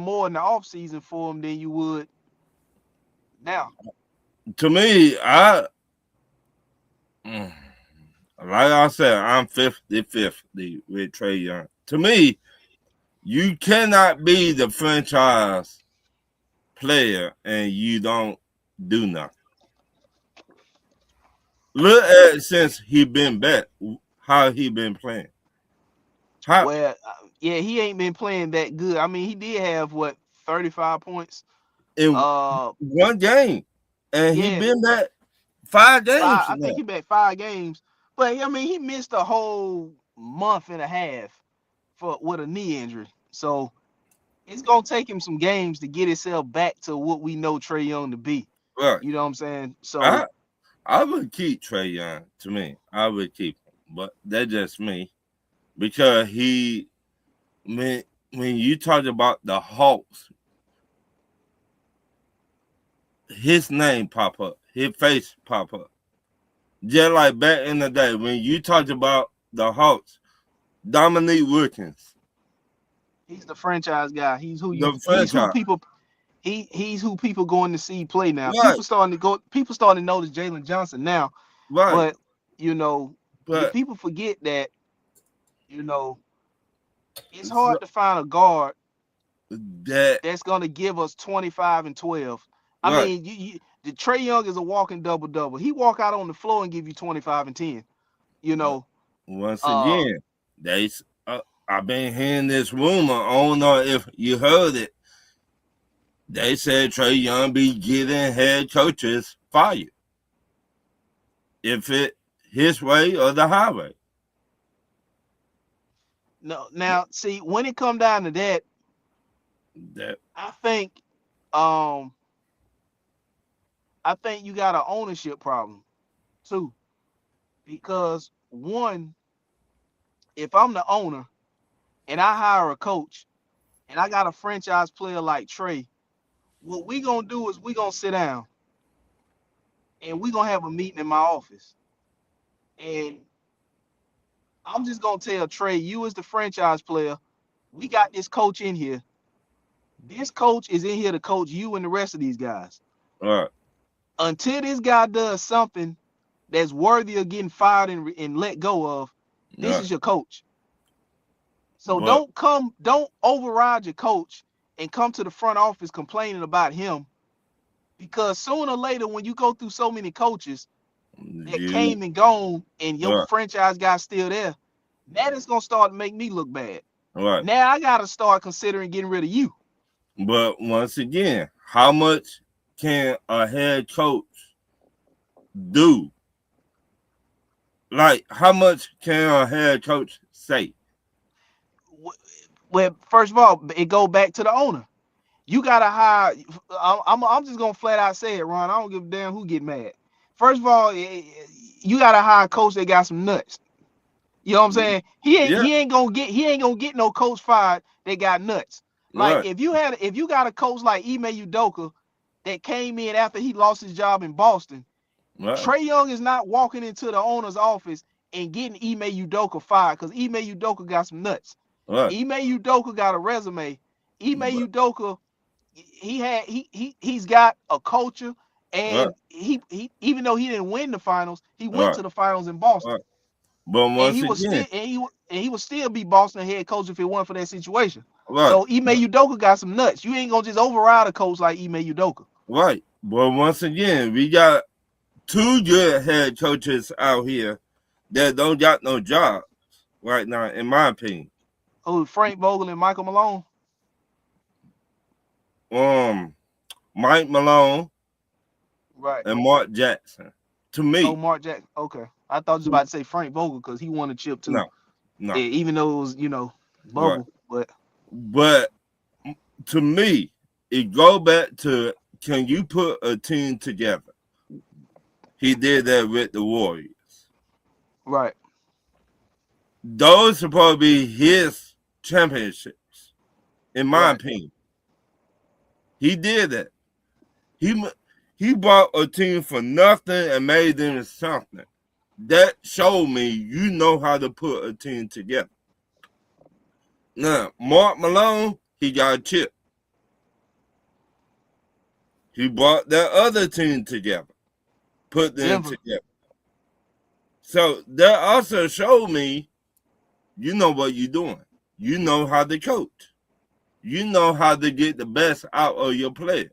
more in the offseason for him than you would now. To me, like I said, I'm 50-50 with Trae Young. To me, you cannot be the franchise player and you don't do nothing. Look at since he been back, how he been playing. How Well, yeah, he ain't been playing that good. I mean, he did have what 35 points. in Uh, one game, and he yeah, been back 5 games five. I think now. he back 5 games, but I mean, he missed a whole month and a half for with a knee injury. So it's gonna take him some games to get himself back to what we know Trae Young to be. Right. You know what I'm saying? I So I would keep Trae Young. To me, I would keep him, but that's just me because he when you talk about the Hawks, his name pop up, his face pop up. Just like back in the day when you talked about the Hawks, Dominique Wilkins, he's the franchise guy. the He's who franchise. people he's who people going to see play now. Right, People starting to notice Jalen Johnson now, right. but you know, But people forget that, you know, it's so hard to find a guard that that's gonna give us 25 and 12. I right. mean, the Trae Young is a walking double double. He walk out on the floor and give you 25 and 10. You But know, once uh, again, they I've been hearing this rumor. I don't know if you heard it. They said Trae Young be getting head coaches fired if it his way or the highway. no, now see when it come down to that, That I think, um, I think you got an ownership problem too, because one, if I'm the owner and I hire a coach and I got a franchise player like Trae, what we gonna do is we gonna sit down and we gonna have a meeting in my office, and I'm just gonna tell Trae, you as the franchise player, we got this coach in here. This coach is in here to coach you and the rest of these guys. right, Until this guy does something that's worthy of getting fired and let go of, this right. is your coach. So But don't override your coach and come to the front office complaining about him, because sooner or later, when you go through so many coaches that you came and gone and your right, franchise guy's still there, that is gonna start to make me look bad. right. Now I gotta start considering getting rid of you. But once again, how much can a head coach do? Like, how much can a head coach say? Well, first of all, it go back to the owner. You gotta hire. I'm just gonna flat out say it, Ron. I don't give a damn who get mad. First of all, you gotta hire a coach that got some nuts. You know what I'm saying? Yeah, He ain't gonna get no coach fired that got nuts. Like right, if you got a coach like Ime Udoka that came in after he lost his job in Boston, right, Trae Young is not walking into the owner's office and getting Ime Udoka fired because Ime Udoka got some nuts. right, Ime Udoka got a resume. Ime right, Udoka, he's got a culture, right, and he even though he didn't win the finals, he went right, to the finals in Boston, right. But and once again, he would still be Boston head coach if it weren't for that situation. right, So Ime Udoka got some nuts. You ain't gonna just override a coach like Ime Udoka. right. But once again, we got two good head coaches out here that don't got no job right now, in my opinion. Oh, Frank Vogel and Michael Malone. Um, Mike Malone Right. and Mark Jackson. To Oh, me, Mark Jackson. Okay. I thought you was about to say Frank Vogel because he won a chip too. no, no, Even though it was, right. bubble. But But to me, it go back to can you put a team together? He did that with the Warriors. right. Those supposed to be his championships, in my Right. opinion. He did that. He he bought a team for nothing and made them something. That showed me you know how to put a team together. Now, Mark Malone, he got a chip. He brought that other team together, put them Denver. together. So that also showed me, you know what you're doing. You know how to coach. You know how to get the best out of your players.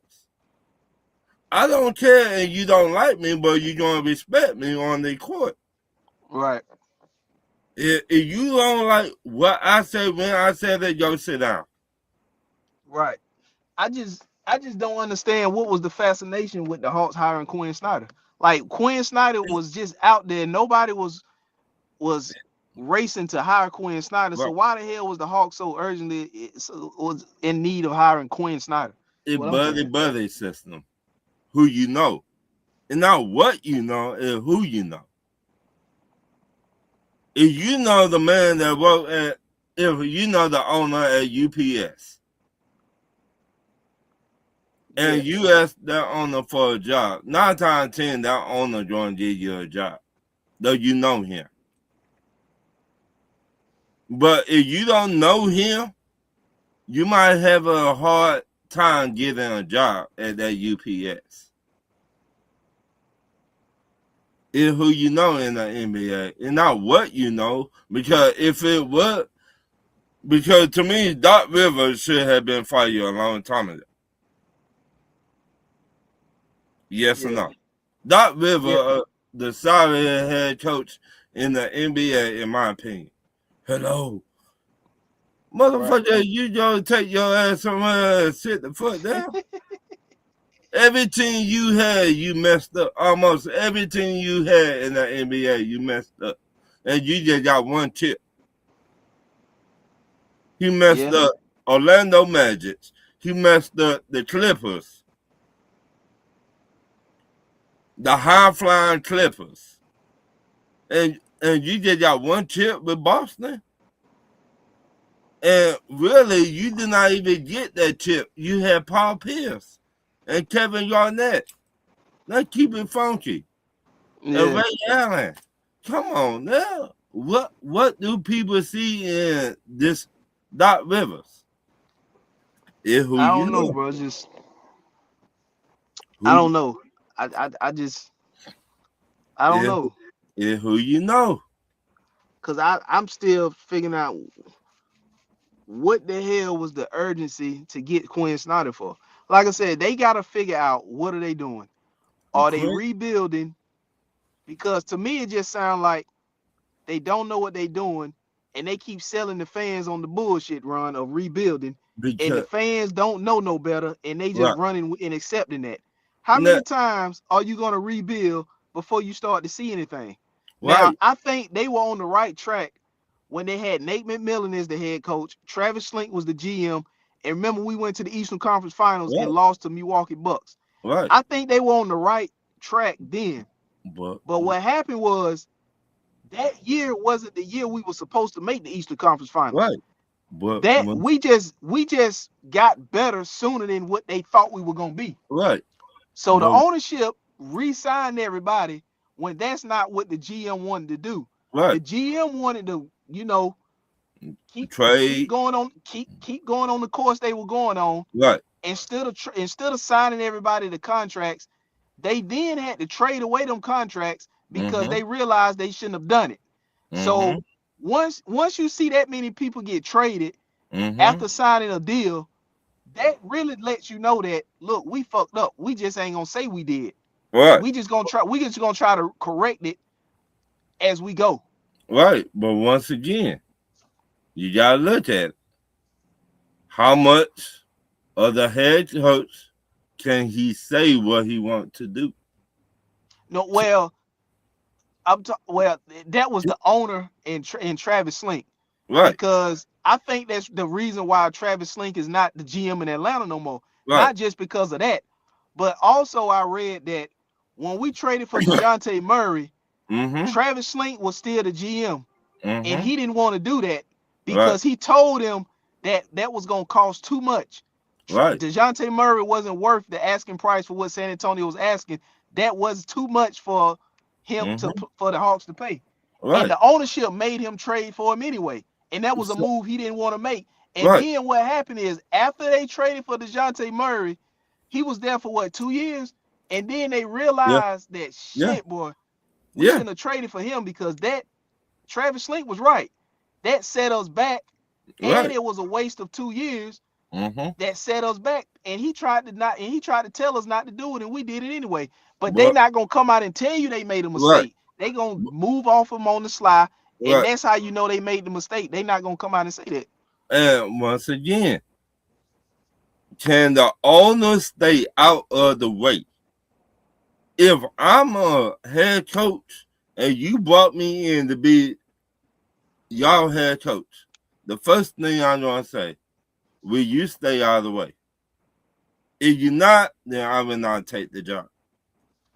I don't care and you don't like me, but you're going to respect me on the court. Right. If you don't like what I say when I say that, go sit down. Right. I just don't understand what was the fascination with the Hawks hiring Quinn Snyder. Like Quinn Snyder was just out there. Nobody was racing to hire Quinn Snyder. So Right. why the hell was the Hawks so urgently was in need of hiring Quinn Snyder? It's What I'm saying. buddy system. Who you know. And not what you know, is who you know. If you know the man that worked at, if you know the owner at UPS, and you ask that owner for a job, 9 times out of 10, that owner going to give you a job, though you know him. But if you don't know him, you might have a hard time getting a job at that UPS. It's who you know in the NBA, and not what you know. Because if it was, because to me, Doc Rivers should have been fired a long time ago. Yes or no? Doc Rivers, the sorry head coach in the NBA, in my opinion. Hello. Motherfucker, right. You gonna take your ass somewhere and sit the foot down? Everything you had, you messed up. Almost everything you had in the NBA, you messed up. And you just got one chip. He messed up Orlando Magic. He messed up the Clippers. The high-flying Clippers. And you just got one chip with Boston? And really, you did not even get that chip. You had Paul Pierce and Kevin Garnett. Let's keep it funky. And Ray Allen. Come on now. What do people see in this Doc Rivers? I don't know, bro. Just I don't know. I don't know. It's who you know. Cause I'm still figuring out what the hell was the urgency to get Quinn Snyder for. Like I said, they got to figure out what are they doing. Are they rebuilding? Because to me, it just sounds like they don't know what they're doing, and they keep selling the fans on the bullshit run of rebuilding, and the fans don't know no better, and they just running and accepting that. How many times are you going to rebuild before you start to see anything? Now, I think they were on the right track when they had Nate McMillan as the head coach, Travis Schlenk was the GM, and remember we went to the Eastern Conference Finals and lost to Milwaukee Bucks. I think they were on the right track then. But what happened was that year wasn't the year we were supposed to make the Eastern Conference Finals. But that we just got better sooner than what they thought we were gonna be. So the ownership re-signed everybody when that's not what the GM wanted to do. The GM wanted to, keep going on the course they were going on. Instead of signing everybody to contracts, they then had to trade away them contracts because they realized they shouldn't have done it. So once you see that many people get traded after signing a deal, that really lets you know that, look, we fucked up. We just ain't gonna say we did. We just gonna try to correct it as we go. But once again, you gotta look at it. How much of the head coach can he say what he wants to do? No, that was the owner in Travis Schlenk. Because I think that's the reason why Travis Schlenk is not the GM in Atlanta no more. Not just because of that, but also I read that when we traded for DeJounte Murray, Travis Schlenk was still the GM, and he didn't want to do that because he told him that was going to cost too much. DeJounte Murray wasn't worth the asking price for what San Antonio was asking. That was too much for him for the Hawks to pay. And the ownership made him trade for him anyway. And that was a move he didn't want to make. And then what happened is after they traded for DeJounte Murray, He was there for what, 2 years? And then they Yeah, realized that yeah, shit, boy, we yeah. shouldn't have traded for him because that Travis Slink was right. That set us back, and Right. it was a waste of 2 years Mm-hmm. that set us back. And he tried to tell us not to do it, and we did it anyway. But they But not gonna come out and tell you they made a right, mistake. They gonna move off them on the sly, and right. that's how you know they made the mistake. They not gonna come out and say that. And once again, can the owner stay out of the way? If I'm a head coach and you brought me in to be y'all head coach, the first thing I'm gonna say, will you stay out of the way? If you're not, then I will not take the job.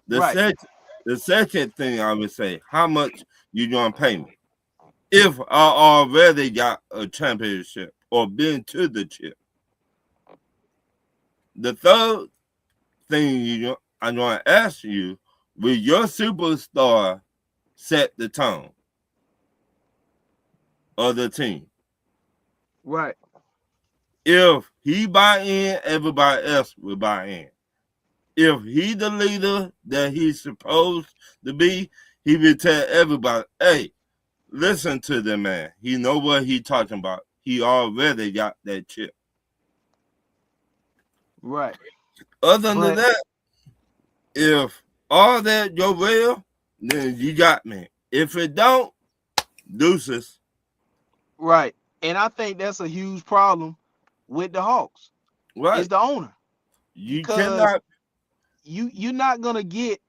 The Right, second the second thing I would say, how much you gonna pay me? If I already got a championship or been to the chip. The third thing I'm gonna ask you, will your superstar set the tone of the team? right, If he buy in, everybody else will buy in. If he the leader that he's supposed to be, he will tell everybody, hey, listen to the man. He know what he talking about. He already got that chip. right. Other than But that, if all that go well, then you got me. If it don't, deuces. right, and I think that's a huge problem with the Hawks is Right. the owner You because cannot. you're not gonna get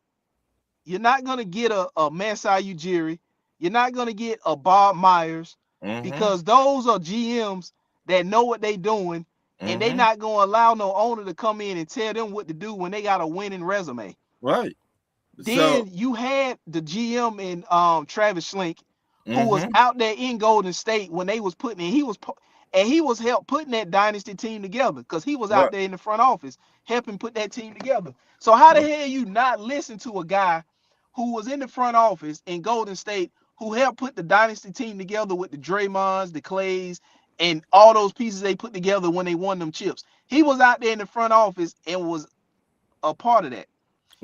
a Masai Ujiri. You're not gonna get a Bob Myers Mm-hmm. because those are GMs that know what they doing, and they Mm-hmm. not gonna allow no owner to come in and tell them what to do when they got a winning resume. Right. So. Then you had the GM in Travis Slink, who was Mm-hmm. out there in Golden State when they was putting in. He was help putting that dynasty team together because he was out Right. there in the front office helping put that team together. So how the Right. hell you not listen to a guy who was in the front office in Golden State who helped put the dynasty team together with the Draymonds, the Clays, and all those pieces they put together when they won them chips? He was out there in the front office and was a part of that.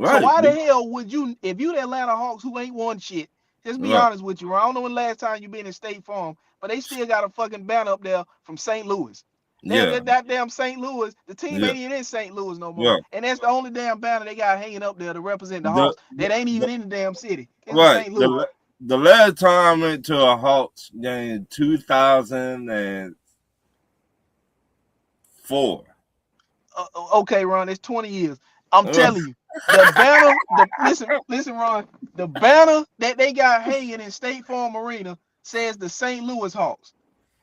So Right. why the hell would you, if you the Atlanta Hawks who ain't won shit, just be Right. honest with you, I don't know when the last time you been in State Farm, but they still got a fucking banner up there from St. Louis. Damn, Yeah. that damn St. Louis, the team Yeah. ain't even in St. Louis no more. Yeah. And that's the only damn banner they got hanging up there to represent the The, Hawks that ain't the even in the damn city. It's in right. St. Louis. The last time I went to a Hawks game in 2004. Okay, Ron, it's 20 years. I'm telling you, the banner, listen, Ron, the banner that they got hanging in State Farm Arena says the St. Louis Hawks.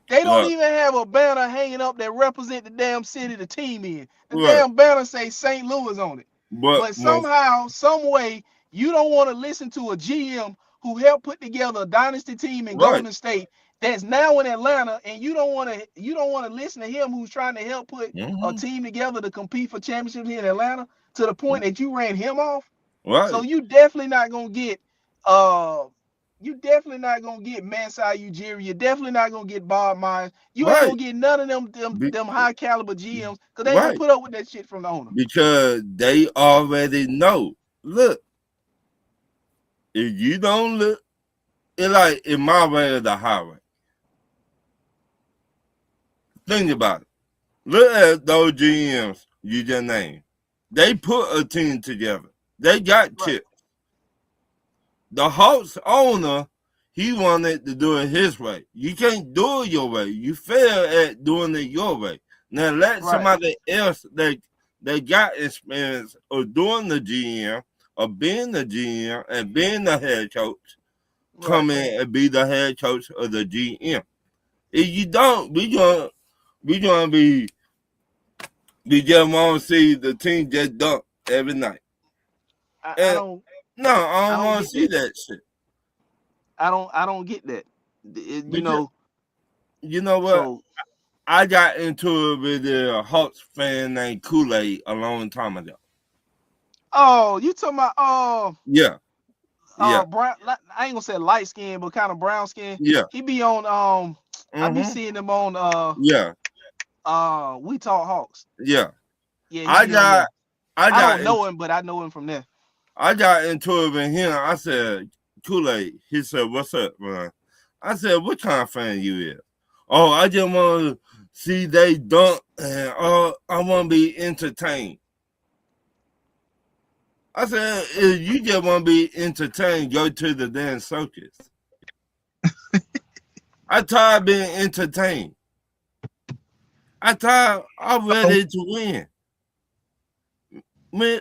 They don't Right. even have a banner hanging up that represent the damn city the team in. The Right. damn banner say St. Louis on it. But But once. somehow, some way, you don't want to listen to a GM who helped put together a dynasty team in Right. Golden State that's now in Atlanta, and you don't want to listen to him who's trying to help put a Mm-hmm. team together to compete for championships here in Atlanta to the point that you ran him off. So Right. you definitely not gonna get you definitely not gonna get Masai Ujiri. You're definitely not gonna get Bob Myers. You ain't Right. gonna get none of them Be, them high caliber GMs because they ain't gonna right. put up with that shit from the owner. Because they already know. Look, if you don't look, it's like in my way or the highway. Think about it. Look at those GMs you just named. They put a team together. They got Right, chips. The Hawks owner, he wanted to do it his way. You can't do it your way. You fail at doing it your way. Now let right, somebody else they got experience of doing the GM, of being the GM and being the head coach, right. come in and be the head coach of the GM. If you don't, we gonna be we just want to see the team just dunk every night. I, I And don't no, I I don't don't want to get see that. that shit. I don't get that. You Because know, you know what? so I got into it with a Hawks fan named Kool-Aid a long time ago. oh, you talking about Yeah, yeah, brown, I ain't gonna say light skin, but kind of brown skin. yeah. He be on I be Mm-hmm. seeing him on Yeah, We Talk Hawks. yeah. Yeah, he I be on got there. I don't know him, but I know him from there. I got into it with him. I said, Kool-Aid. He said, "What's up, man?" I said, "What kind of fan you is?" "Oh, I just want to see they dunk, and I want to be entertained." I said, "If you just want to be entertained, go to the damn circus." I tired being entertained. I'm ready to win. Man,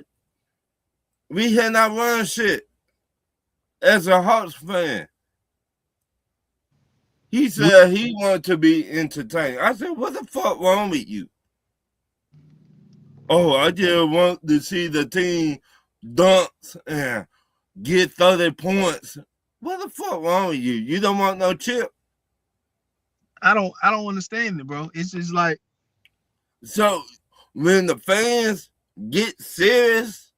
we had not run shit as a Hawks fan. He said he wanted to be entertained. I said, "What the fuck wrong with you?" "Oh, I just want to see the team dunks and get 30 points." What the fuck wrong with you? You don't want no chip? I don't understand it, bro. It's just like, so when the fans get serious,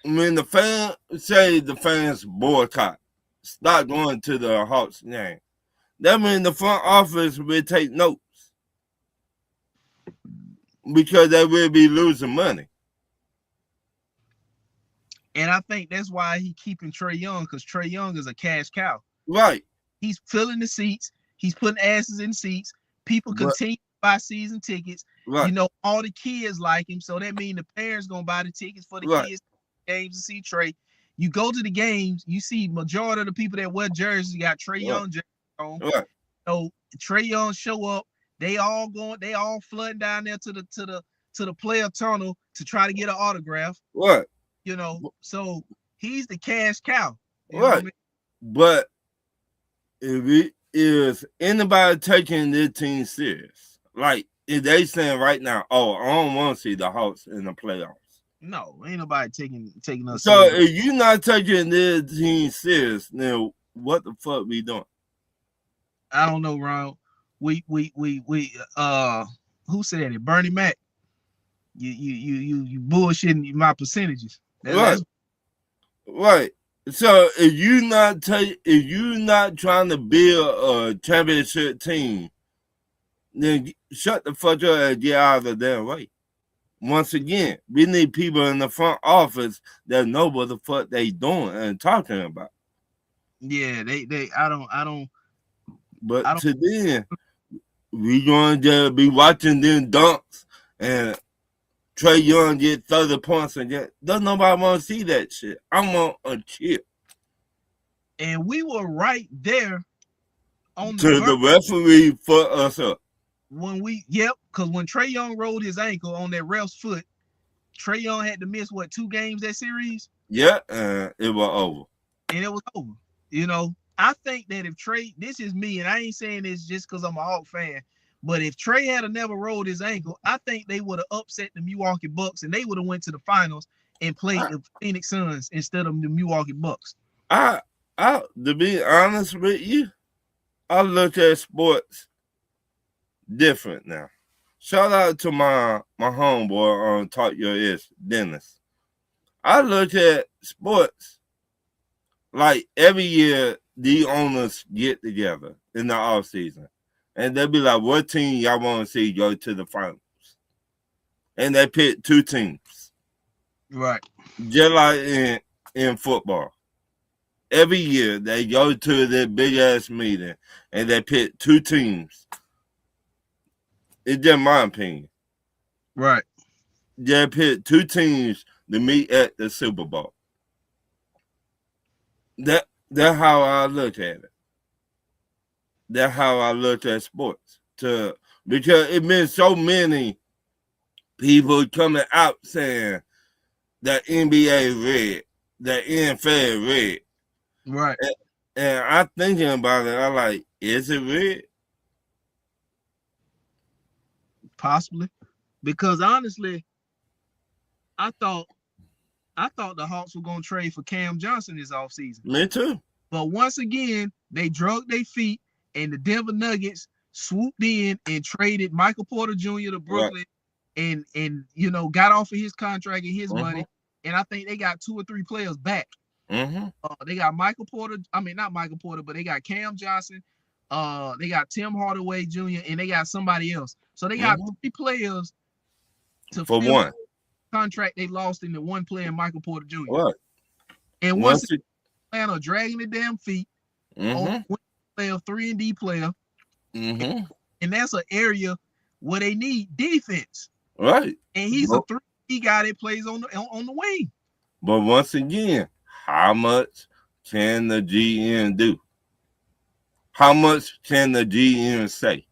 when the fans say the fans boycott, stop going to the Hawks game, that means the front office will take notes because they will be losing money. And I think that's why he keeping Trae Young, because Trae Young is a cash cow. Right. He's filling the seats. He's putting asses in seats. People continue to buy season tickets. Right. You know, all the kids like him. So that means the parents going to buy the tickets for the kids games to see Trae. You go to the games, you see majority of the people that wear jerseys got Trae Young jerseys on. Right. So Trae Young show up. They all flooding down there to the player tunnel to try to get an autograph. Right. You know, so he's the cash cow. Right. I mean? But is anybody taking this team serious? Like, if they saying right now, "Oh, I don't want to see the Hawks in the playoffs." No, ain't nobody taking us. So serious. If you not taking this team serious, then what the fuck we doing? I don't know, Ron. We who said it? Bernie Mac. You bullshitting my percentages. Right. So if you not trying to build a championship team, then shut the fuck up and get out of the damn way. Once again, we need people in the front office that know what the fuck they doing and talking about. Yeah, I don't. But to then, we going to be watching them dunks and Trae Young get 30 points and doesn't nobody want to see that shit. I want a chip. And we were right there on the referee for us up. Because when Trae Young rolled his ankle on that ref's foot, Trae Young had to miss 2 games that series? Yeah, it was over. And it was over. You know, I think that if Trae, this is me, and I ain't saying this just because I'm a Hawk fan, but if Trae had never rolled his ankle, I think they would have upset the Milwaukee Bucks and they would have went to the finals and played the Phoenix Suns instead of the Milwaukee Bucks. To be honest with you, I look at sports different now. Shout out to my homeboy on Talk Your Ish, Dennis. I look at sports like every year the owners get together in the off season. And they'll be like, "What team y'all want to see go to the finals?" And they pick 2 teams. Right. Just like in football. Every year they go to their big ass meeting and they pick 2 teams. It's just my opinion. Right. They pick 2 teams to meet at the Super Bowl. That's how I look at it. That's how I look at sports. Because it been so many people coming out saying that NBA red, that NFL red. Right. And I'm thinking about it, I'm like, is it red? Possibly. Because honestly, I thought the Hawks were going to trade for Cam Johnson this offseason. Me too. But once again, they drug their feet. And the Denver Nuggets swooped in and traded Michael Porter Jr. to Brooklyn, right. and you know, got off of his contract and his money. And I think they got 2 or 3 players back. They got Michael Porter. I mean, not Michael Porter, but they got Cam Johnson. They got Tim Hardaway Jr. and they got somebody else. So they got 3 players for one. contract they lost in the one player, Michael Porter Jr. Right. And once Atlanta dragging the damn feet on one player, 3-and-D player, and that's an area where they need defense. Right. And he's a 3-and-D guy that plays on the wing. But once again, how much can the GM do? How much can the GM say?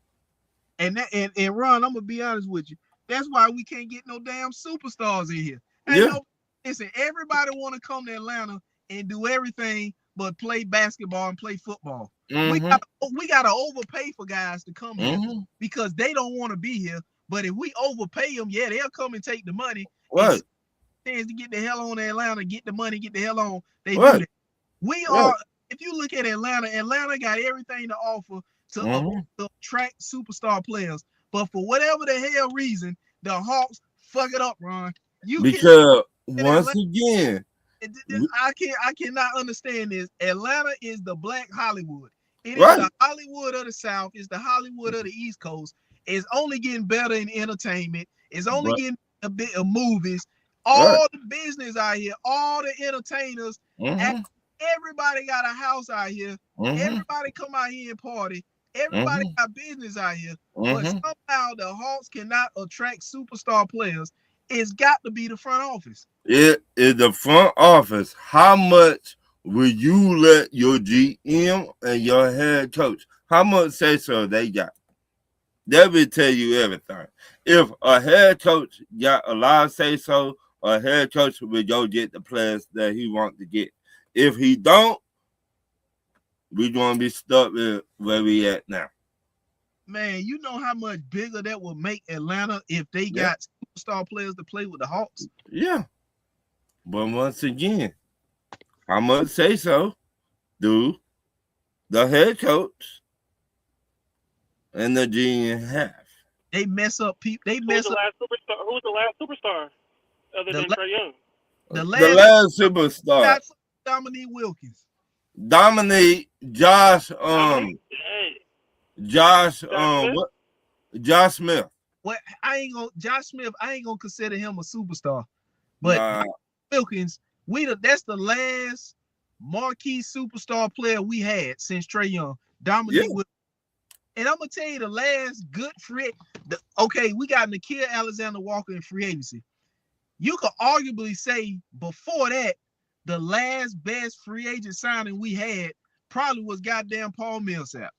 And Ron, I'm gonna be honest with you. That's why we can't get no damn superstars in here. Listen, everybody want to come to Atlanta and do everything but play basketball and play football. We gotta overpay for guys to come here because they don't want to be here. But if we overpay them, they'll come and take the money. Right. Chance to get the hell on to Atlanta, get the money, get the hell on. They do that. We are. If you look at Atlanta got everything to offer to attract superstar players. But for whatever the hell reason, the Hawks fuck it up, Ron. Because once again, I cannot understand this. Atlanta is the Black Hollywood. It is the Hollywood of the South. It's the Hollywood of the East Coast. It's only getting better in entertainment. It's only getting a bit of movies. All the business out here, all the entertainers, everybody got a house out here. Everybody come out here and party. Everybody got business out here. But somehow the Hawks cannot attract superstar players. It's got to be the front office. It is the front office. How much will you let your GM and your head coach, how much say so they got? They will tell you everything. If a head coach got a lot of say so, a head coach will go get the players that he wants to get. If he don't, we're going to be stuck with where we at now. Man, you know how much bigger that would make Atlanta if they got superstar players to play with the Hawks? Yeah. But once again, how much say so do the head coach and the GM have? They mess up people. Who's the last superstar other than Trae Young? The last superstar. Dominique Wilkins. Dominique, Josh Smith. Well, Josh Smith, I ain't gonna consider him a superstar. But Wilkins, that's the last marquee superstar player we had since Trae Young. Dominique Wilkins. And I'm gonna tell you the last good free. We got Nickeil Alexander-Walker in free agency. You could arguably say before that, the last best free agent signing we had probably was goddamn Paul Millsap.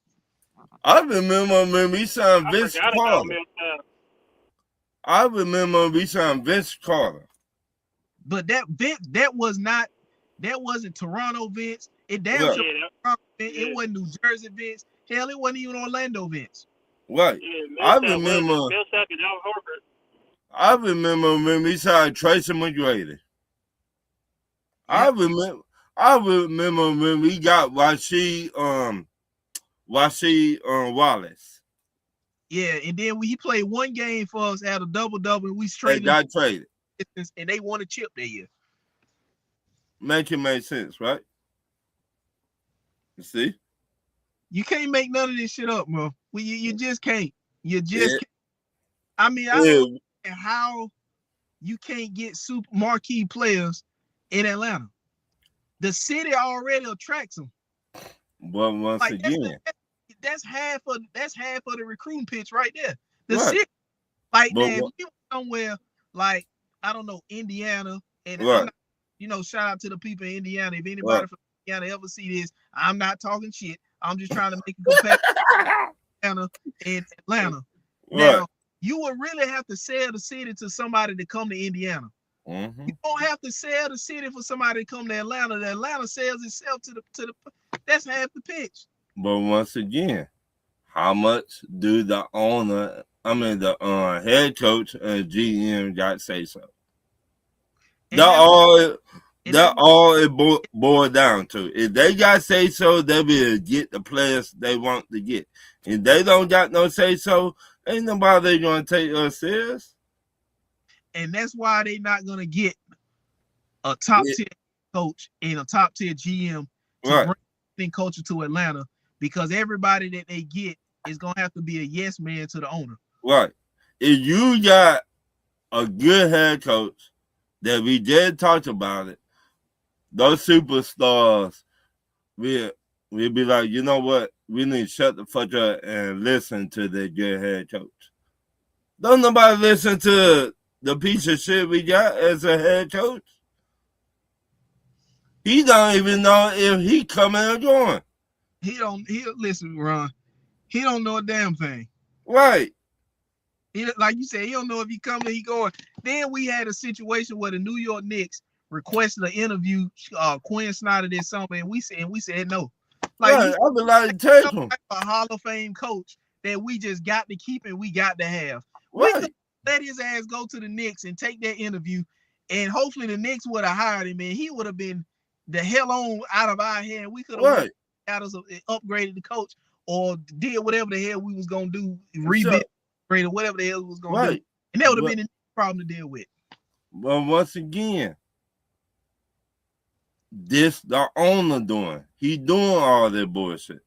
I remember when we signed Vince Carter. I remember we signed Vince Carter. But that wasn't Toronto Vince. It wasn't New Jersey Vince. Hell, it wasn't even Orlando Vince. Right. I remember Millsap and Al Horford. I remember when we signed Tracy McGrady. I remember when we got Rasheed Wallace. Yeah, and then he played one game for us at a double-double, and we got traded. And they won a chip that year. Make sense, right? You see? You can't make none of this shit up, bro. You just can't. You just can't. I mean, I don't know how you can't get super marquee players in Atlanta. The city already attracts them. But once again, that's half of the recruiting pitch right there. The city, like if you somewhere like I don't know Indiana, and shout out to the people in Indiana. If anybody from Indiana ever see this, I'm not talking shit. I'm just trying to make a comparison. Atlanta and Atlanta. Now you would really have to sell the city to somebody to come to Indiana. You don't have to sell the city for somebody to come to Atlanta. The Atlanta sells itself to the. That's half the pitch. But once again, how much do the head coach and GM got to say so? That all it boiled down to. If they got say so, they will get the players they want to get. If they don't got no say so, ain't nobody gonna take us serious. And that's why they not gonna get a top tier coach and a top tier GM to bring culture to Atlanta, because everybody that they get is gonna have to be a yes man to the owner. Right. If you got a good head coach that we just talked about it, those superstars we'll be like, you know what? We need to shut the fuck up and listen to the good head coach. Don't nobody listen to the piece of shit we got as a head coach. He don't even know if he coming or going. He listen, Ron. He don't know a damn thing. Right. Like you said, he don't know if he coming or he going. Then we had a situation where the New York Knicks requested an interview. Quinn Snyder did something, and we said no. Like right. I would like to take him. Like a Hall of Fame coach that we just got to keep and we got to have. Right. We could let his ass go to the Knicks and take that interview, and hopefully the Knicks would have hired him, and he would have been the hell on out of our hand. We could have got us upgraded the coach or did whatever the hell we was gonna do, rebuild or whatever the hell we was gonna do, and that would have been a problem to deal with. But once again, this the owner doing. He doing all that bullshit.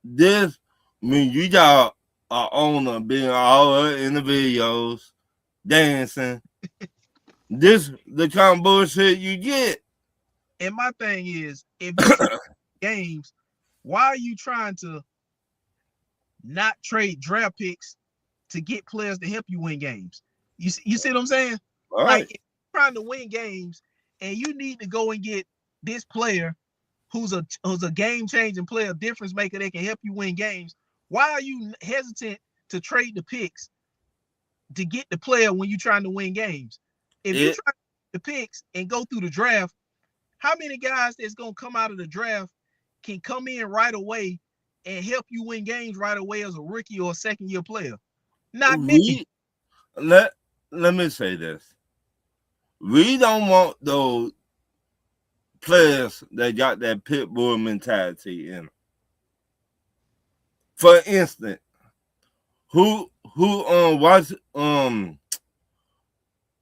This, I mean, you got an owner being all in the videos, dancing. This the kind of bullshit you get. And my thing is, if you games, why are you trying to not trade draft picks to get players to help you win games? You see what I'm saying? All like, right. if you're trying to win games, and you need to go and get this player who's a game-changing player, difference maker that can help you win games. Why are you hesitant to trade the picks to get the player when you're trying to win games? If you try the picks and go through the draft, how many guys that's gonna come out of the draft can come in right away and help you win games right away as a rookie or a second-year player? Not many. Let me say this. We don't want those players that got that pit bull mentality in them. For instance, who was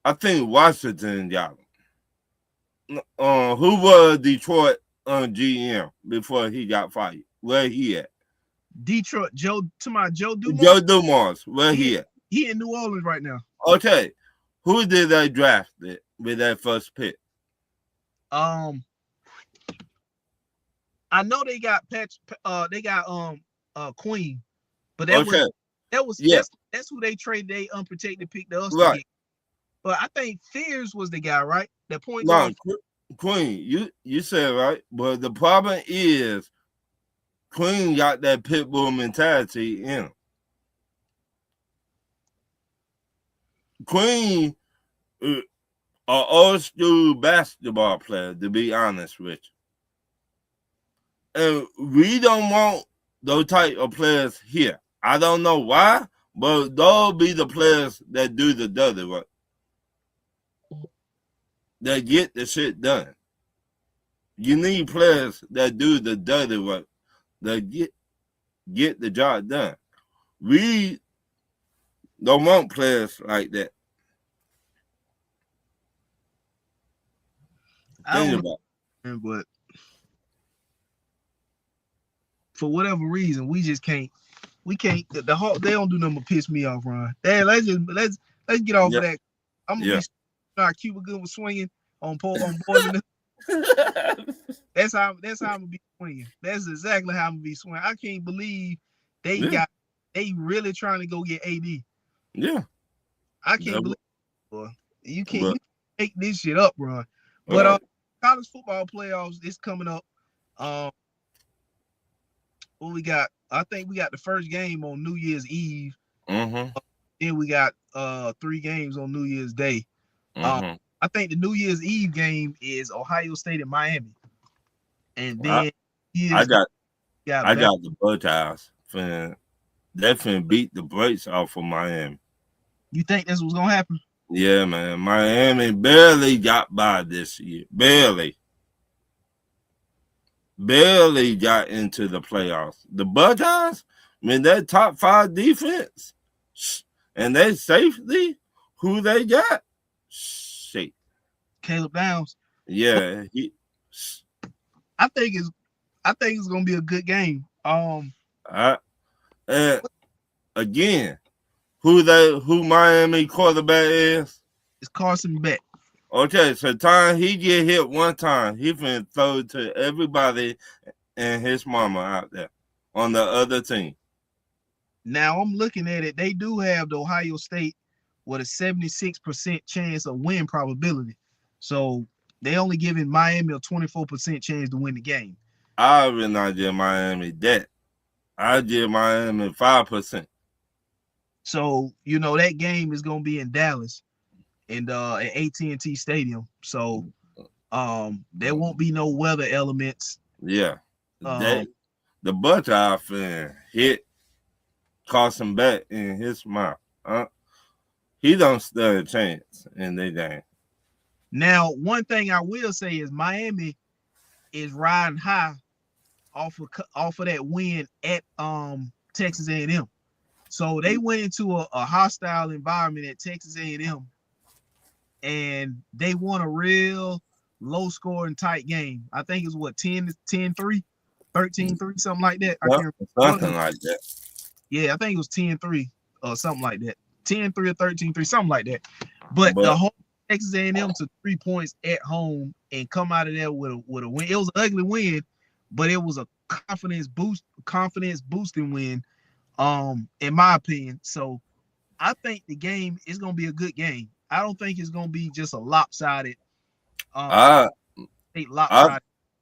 I think Washington got him. Who was Detroit GM before he got fired? Where he at? Detroit, Joe Dumars. Joe Dumars, where he at? He in New Orleans right now. Okay. Who did they draft with that first pick? I know they got Queen, but that's who they traded. They unprotected pick to us to get. But I think Fears was the guy, right? That point. No, Queen, you said right, but the problem is Queen got that pit bull mentality in him. Queen, an old school basketball player, to be honest with you. And we don't want those type of players here. I don't know why, but they'll be the players that do the dirty work. That get the shit done. You need players that do the dirty work, that get the job done. We don't want players like that. Think about it, but for whatever reason, we just can't. We can't. The Hawks, they don't do nothing but piss me off, Ron. Hey, let's get off of that. I'm gonna be not Cuba Good was swinging on board. That's how I'm gonna be swinging. That's exactly how I'm gonna be swinging. I can't believe they really trying to go get AD. Yeah, I can't believe it, boy. You can't make this shit up, bro. But college football playoffs is coming up. What we got? I think we got the first game on New Year's Eve. Mm-hmm. Then we got 3 games on New Year's Day. Mm-hmm. I think the New Year's Eve game is Ohio State and Miami. And then I got the Buckeyes. They finna beat the brakes off of Miami. You think that's what's gonna happen? Yeah, man. Miami barely got by this year. Barely got into the playoffs. The Buckeyes, I mean, that top 5 defense and their safety, who they got? Shit. Caleb Downs. Yeah. I think it's gonna be a good game. And again, who Miami quarterback is? It's Carson Beck. Okay, so time he get hit one time, he finna throw it to everybody and his mama out there on the other team. Now I'm looking at it. They do have the Ohio State with a 76% chance of win probability. So they only giving Miami a 24% chance to win the game. I would not give Miami that. I give Miami 5%. So that game is gonna be in Dallas and at AT&T Stadium. So there won't be no weather elements. Yeah. The Buckeye fan hit Carson Beck in his mouth. He don't stand a chance in the game. Now, one thing I will say is Miami is riding high off of that win at Texas A&M. So they went into a hostile environment at Texas A&M, and they won a real low-scoring tight game. I think it's 10-3, 13-3, something like that. Something like that. Yeah, I think it was 10-3 or something like that. 10-3 or 13-3, something like that. But the whole Texas A&M took 3 points at home and come out of there with a win. It was an ugly win, but it was a confidence boosting win, in my opinion. So I think the game is gonna be a good game. I don't think it's gonna be just a lopsided lopsided.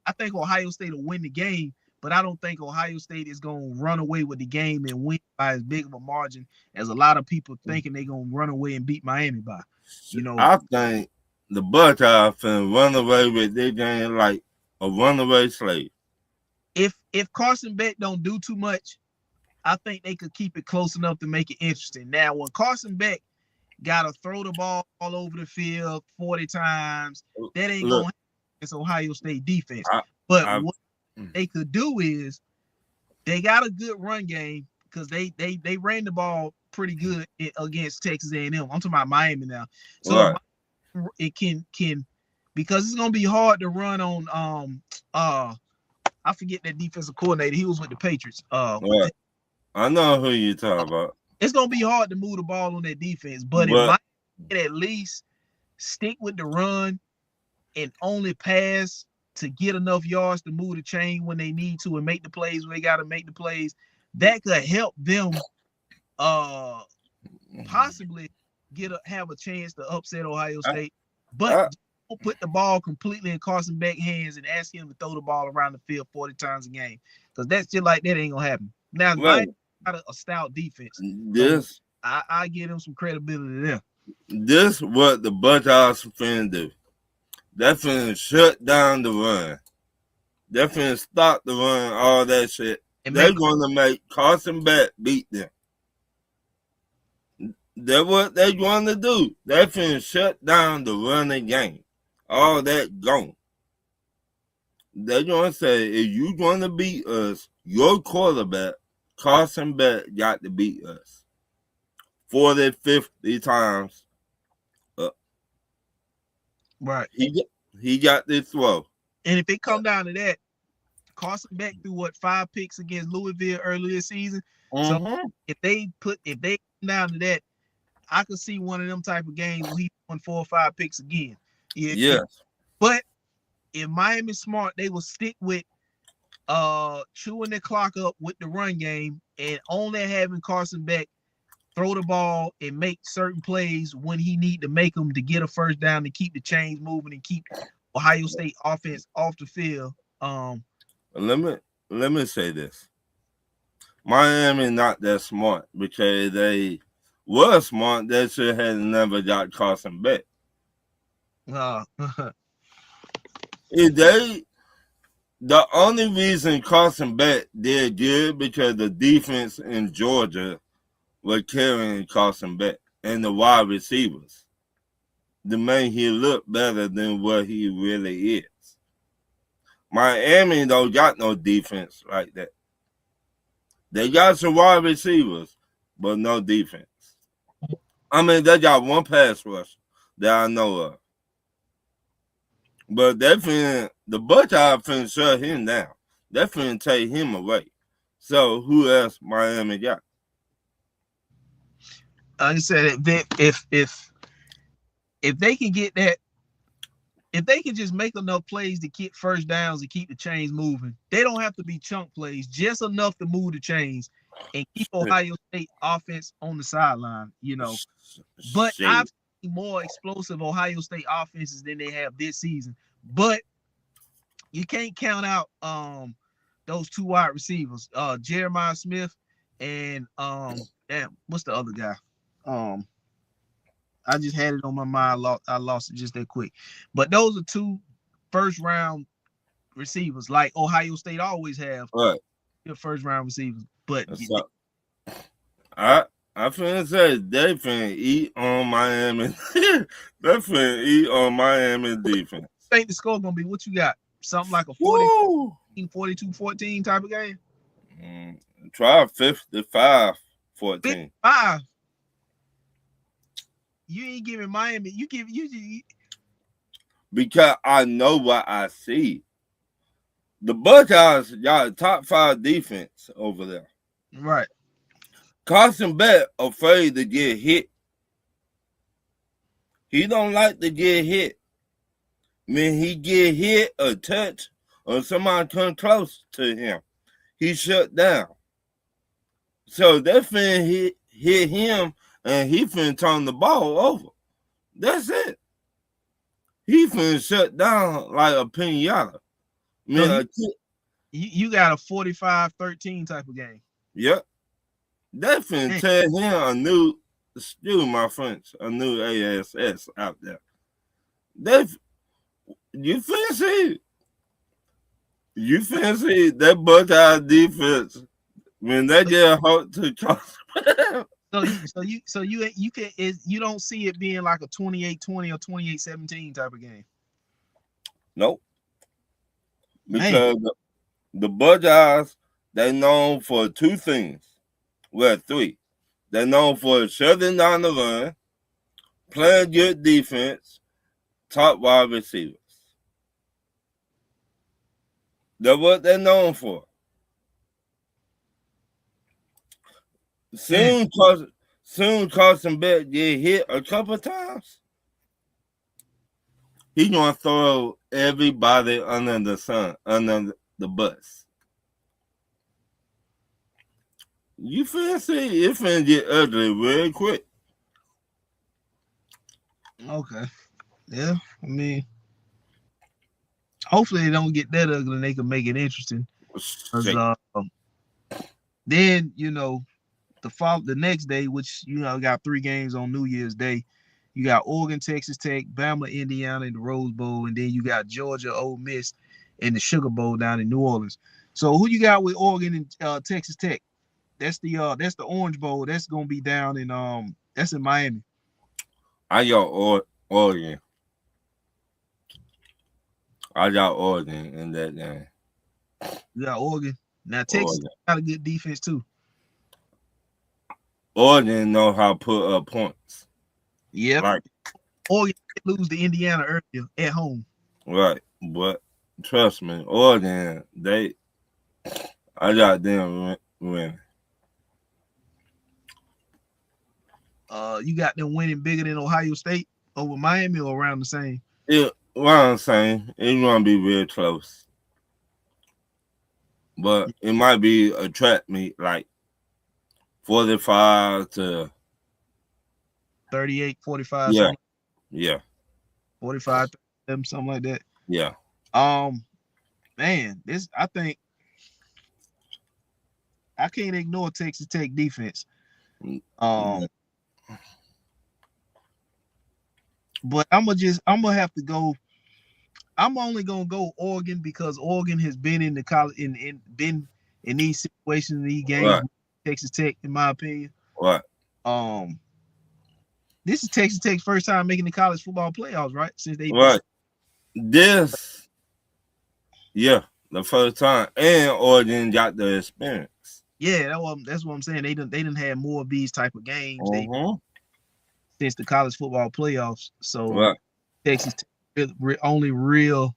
I think Ohio State will win the game, but I don't think Ohio State is gonna run away with the game and win by as big of a margin as a lot of people thinking they're gonna run away and beat Miami by. I think the Buckeyes can run away with their game like a runaway slave. If Carson Beck don't do too much, I think they could keep it close enough to make it interesting. Now, when Carson Beck got to throw the ball all over the field 40 times, that ain't going to happen against Ohio State defense. But what they could do is they got a good run game because they ran the ball pretty good against Texas A&M. I'm talking about Miami now. So it can because it's going to be hard to run on I forget that defensive coordinator. He was with the Patriots. I know who you talking about. It's gonna be hard to move the ball on that defense, but it might at least stick with the run and only pass to get enough yards to move the chain when they need to and make the plays when they got to make the plays. That could help them possibly have a chance to upset Ohio State, but don't put the ball completely in Carson Beck's hands and ask him to throw the ball around the field 40 times a game, because that's just like that ain't gonna happen. Now, Miami got a stout defense. This I give them some credibility there. This what the Buckeyes finna do. They're finna shut down the run. They're finna stop the run, all that shit. They're gonna make Carson Beck beat them. That's what they're going to do. They're finna shut down the running game. All that gone. They're going to say, if you're going to beat us, your quarterback, Carson Beck, got to beat us 40, 50 times up. Right. He got this throw. And if it come down to that, Carson Beck threw 5 picks against Louisville earlier this season. Mm-hmm. So if they come down to that, I could see one of them type of games where he won 4 or 5 picks again. Yes. But if Miami's smart, they will stick with chewing the clock up with the run game and only having Carson Beck throw the ball and make certain plays when he need to make them to get a first down to keep the chains moving and keep Ohio State offense off the field. Let me say this. Miami not that smart, because they were smart. They should have never got Carson Beck. The only reason Carson Beck did good because the defense in Georgia was carrying Carson Beck and the wide receivers. The man, he looked better than what he really is. Miami don't got no defense like that. They got some wide receivers, but no defense. I mean, they got one pass rush that I know of. But the Buckeyes finna shut him down. They finna take him away. So who else Miami got? I said if they can get that, if they can just make enough plays to get first downs and keep the chains moving, they don't have to be chunk plays, just enough to move the chains and keep Ohio State offense on the sideline, you know. But I've seen more explosive Ohio State offenses than they have this season. But you can't count out those two wide receivers, Jeremiah Smith and what's the other guy? I just had it on my mind. I lost it just that quick. But those are two first round receivers, like Ohio State always have. Right. Your first round receivers. But I finna say they finna eat on Miami. They finna eat on Miami defense. I think the score gonna be what you got? Something like a 42-14 type of game. Try 55-14. 55. You ain't giving Miami. You because I know what I see. The Buckeyes got a top 5 defense over there. Right. Carson Beck afraid to get hit. He don't like to get hit. When he get hit or touch or somebody come close to him, he shut down. So they finna hit him and he finna turn the ball over. That's it. He finna shut down like a pinata. You got a 45-13 type of game. Yep. They finna tell him a new, excuse my French, a new ASS out there. You finna see that Buckeye defense when they get hurt to cross. So you don't see it being like a 28-20 or 28-17 type of game. Nope. Because the Buckeyes, they known for 2 things. Well, 3. They're known for shutting down the run, playing good defense, top wide receivers. That's what they're known for. Soon Carson Beck get hit a couple times. He gonna throw everybody under the sun, under the bus. You finna see it finna get ugly real quick. Okay. Yeah, I mean, hopefully they don't get that ugly and they can make it interesting. Then, you know, the next day, which, you know, got 3 games on New Year's Day. You got Oregon, Texas Tech, Bama, Indiana in the Rose Bowl, and then you got Georgia, Ole Miss in the Sugar Bowl down in New Orleans. So who you got with Oregon and Texas Tech? That's the Orange Bowl. That's gonna be down in that's in Miami. I got Oregon. I got Oregon in that game. You got Oregon. Now Texas got a good defense too. Oregon know how to put up points. Yeah. Like, Oregon lose to Indiana earlier at home. Right. But trust me, Oregon, I got them winning. You got them winning bigger than Ohio State over Miami or around the same? Yeah, what I'm saying, it's gonna be real close. But it might be a trap meet like 45 to 38, 45. Yeah. Yeah. 45, something like that. Yeah. Man, I think I can't ignore Texas Tech defense. But I'm gonna have to go. I'm only gonna go Oregon because Oregon has been in the college been in these situations in these games. Right. Texas Tech, in my opinion. Right. This is Texas Tech's first time making the college football playoffs, right? Since they the first time, and Oregon got the experience. Yeah, that's what I'm saying. They didn't have more of these type of games since the college football playoffs. So Texas only real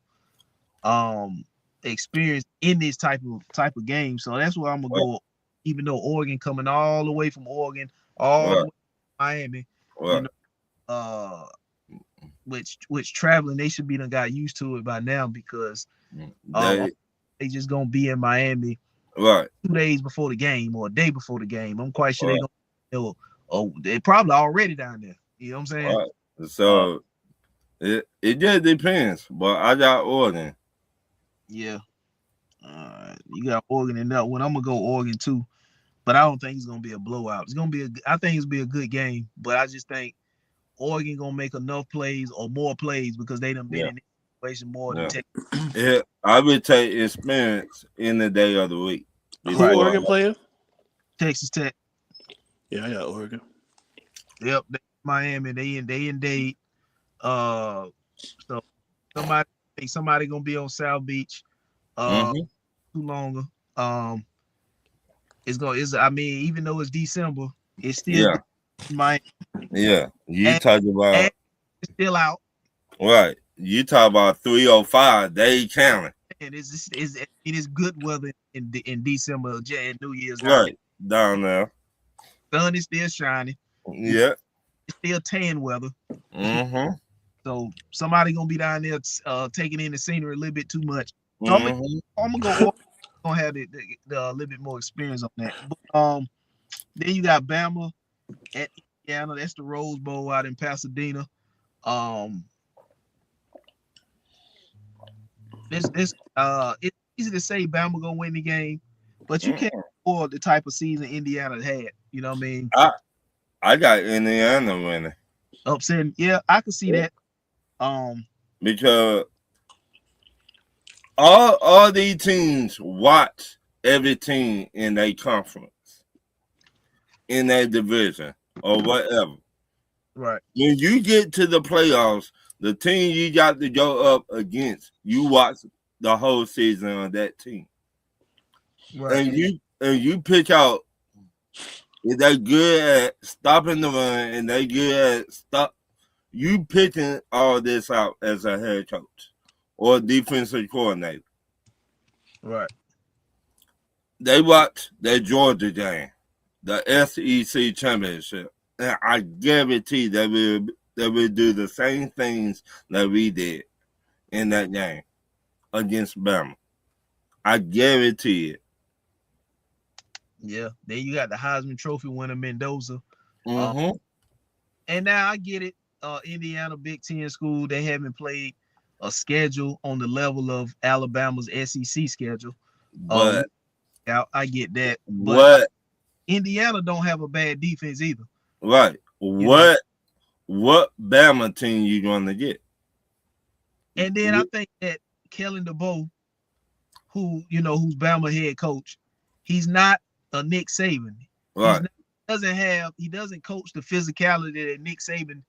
experience in this type of game. So that's where I'm gonna go. Even though Oregon coming all the way from Oregon, all the way Miami, Right. which traveling they should be done got used to it by now because They just gonna be in Miami right. 2 days before the game or a day before the game. I'm quite sure Right. they're gonna they're probably already down there. You know what I'm saying? Right. So it just depends. But I got Oregon. Yeah. You got Oregon in that one. I'm gonna go Oregon too, but I don't think it's gonna be a blowout. It's gonna be I think it's gonna be a good game, but I just think Oregon gonna make enough plays or more plays because they done been in this situation more than Texas. Yeah, I would take experience in the day of the week. Who Oregon playing? Texas Tech. Yeah, I got Oregon. Yep, Miami. They in Dade. So somebody gonna be on South Beach. Too longer. I mean, even though it's December, it's still Miami. Yeah, you talk about it's still out. Right. You talk about 305. They counting. And it is good weather in December and New Year's. Right down there. Sun is still shining. Yeah. It's still tan weather. Mm-hmm. So somebody gonna be down there taking in the scenery a little bit too much. So I'm gonna have the little bit more experience on that. But, then you got Bama at Indiana. That's the Rose Bowl out in Pasadena. It's easy to say Bama gonna win the game, but you can't afford the type of season Indiana had. You know what I mean? I got Indiana winning. Upsetting, yeah, I can see that. Because all these teams watch every team in their conference, in their division, or whatever. Right. When you get to the playoffs, the team you got to go up against, you watch the whole season of that team. Right. And you pick out if they're good at stopping the run and they good at you picking all this out as a head coach or defensive coordinator. Right. They watch that Georgia game, the SEC championship, and I guarantee they will do the same things that we did in that game against Bama. I guarantee it. Yeah. Then you got the Heisman Trophy winner Mendoza. Mm-hmm. And now I get it. Indiana Big Ten school, they haven't played a schedule on the level of Alabama's SEC schedule. But I get that. But Indiana don't have a bad defense either. Right. What Bama team you going to get? And then I think that Kellen DeBoer, who's Bama head coach, he's not a Nick Saban. Right. He doesn't coach the physicality that Nick Saban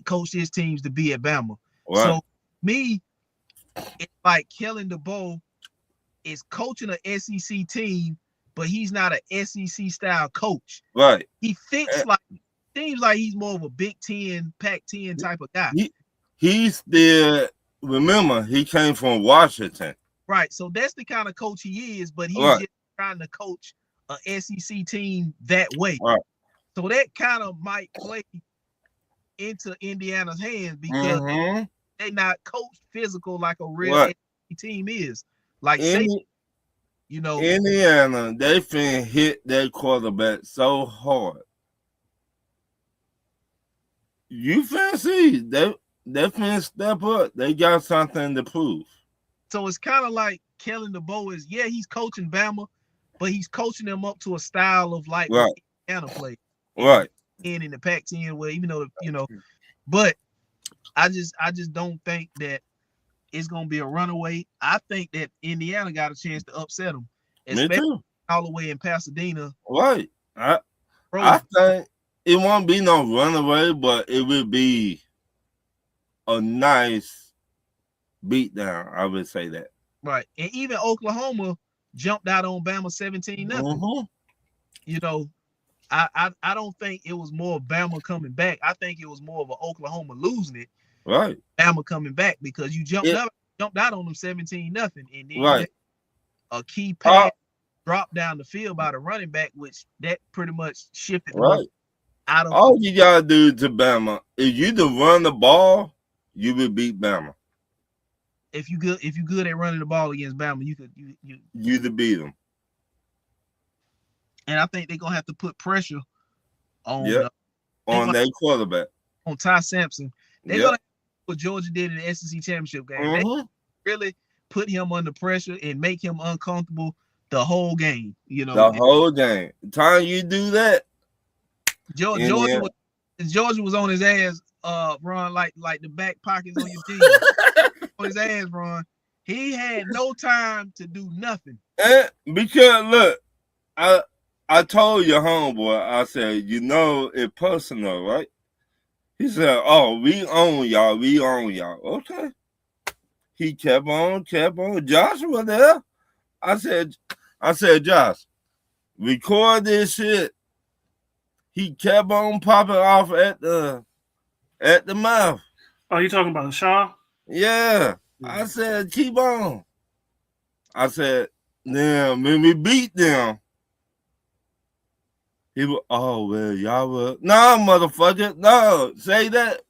coached his teams to be at Bama. Right. So it's like Kellen DeBoer is coaching an SEC team, but he's not an SEC style coach. Right. He seems like he's more of a Big Ten, Pac-10 type of guy. Remember, he came from Washington. Right. So that's the kind of coach he is, but he's just trying to coach an SEC team that way. Right. So that kind of might play into Indiana's hands because they not coached physical like a real SEC team is. Like Indiana, they finna hit that quarterback so hard. You finna see they finna step up. They got something to prove. So it's kind of like Kellen DeBoer is, he's coaching Bama, but he's coaching them up to a style of like Indiana play. Right. And in the Pac-10, where even though but I just don't think that it's gonna be a runaway. I think that Indiana got a chance to upset them, especially all the way in Pasadena. Right. I think it won't be no runaway, but it will be a nice beatdown. I would say that. Right. And even Oklahoma jumped out on Bama 17-0. I don't think it was more Bama coming back. I think it was more of an Oklahoma losing it. Right. Bama coming back because you jumped out on them 17-0. And then a key pass dropped down the field by the running back, which that pretty much shifted. Right. out of All you gotta do to Bama, if you to run the ball, you would beat Bama. if you good at running the ball against Bama, you You beat them. and I think they're gonna have to put pressure on Yep. On their quarterback. on Ty Sampson. They're Yep. gonna what Georgia did in the SEC championship game. They really put him under pressure and make him uncomfortable the whole game. You know, The whole game. The time you do that, Georgia was on his ass, Ron, like the back pockets on your jeans. On his ass, Ron. He had no time to do nothing. Because look, I told your homeboy, I said, you know, it's personal, right? He said, oh, we own y'all. We own y'all. Okay. He kept on. Josh was there. I said, Josh, record this shit. He kept on popping off at the mouth. Oh, you talking about Shaw? Yeah. I said, keep on. I said, damn, when we beat them, he was, oh, well, y'all were, no, motherfucker, no, say that.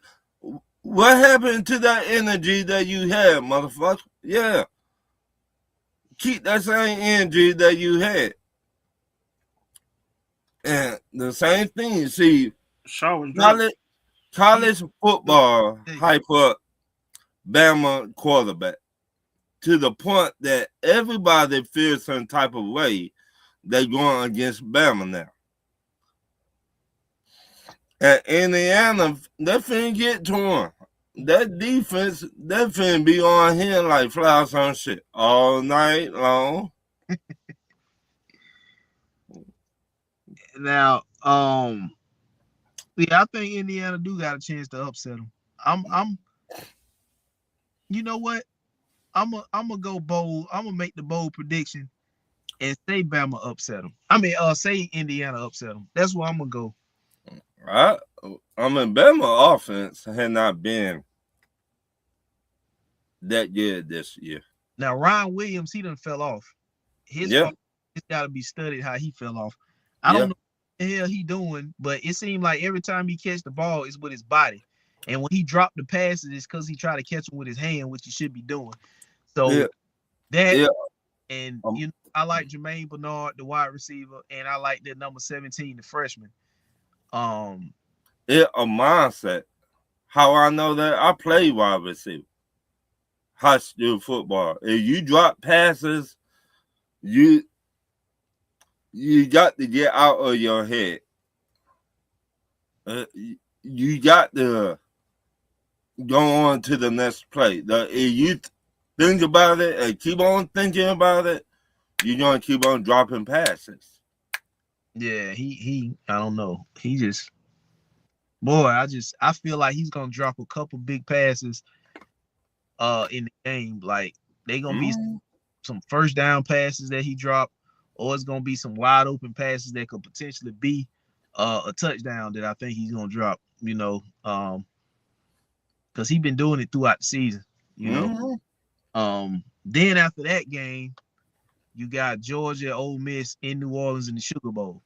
What happened to that energy that you had, motherfucker? Yeah. Keep that same energy that you had. And the same thing, see, college football hype up Bama quarterback to the point that everybody feels some type of way they're going against Bama now. At Indiana, they finna get to him. That defense, they finna be on him like flies on shit all night long. Now, yeah, I think Indiana do got a chance to upset them. I'm you know what? I'm gonna go bold. I'm gonna make the bold prediction and say Bama upset them. I mean, say Indiana upset them. That's where I'm gonna go. I mean, Bama offense had not been that good this year. Now, Ryan Williams, he done fell off. It's got to be studied how he fell off. I don't know what the hell he doing, but it seemed like every time he catch the ball, it's with his body. And when he dropped the passes, it's because he tried to catch them with his hand, which he should be doing. So and you know, I like Jermaine Bernard, the wide receiver, and I like that number 17, the freshman. It's a mindset. How I know that? I play wide receiver. High school football. If you drop passes, you got to get out of your head. You got to go on to the next play. If you think about it and keep on thinking about it, you're gonna keep on dropping passes. Yeah, he I don't know. He just, boy, I feel like he's gonna drop a couple big passes in the game. Like they gonna be some first down passes that he dropped, or it's gonna be some wide open passes that could potentially be a touchdown that I think he's gonna drop, you know, because he's been doing it throughout the season, you know. Then after that game, you got Georgia, Ole Miss in New Orleans in the Sugar Bowl.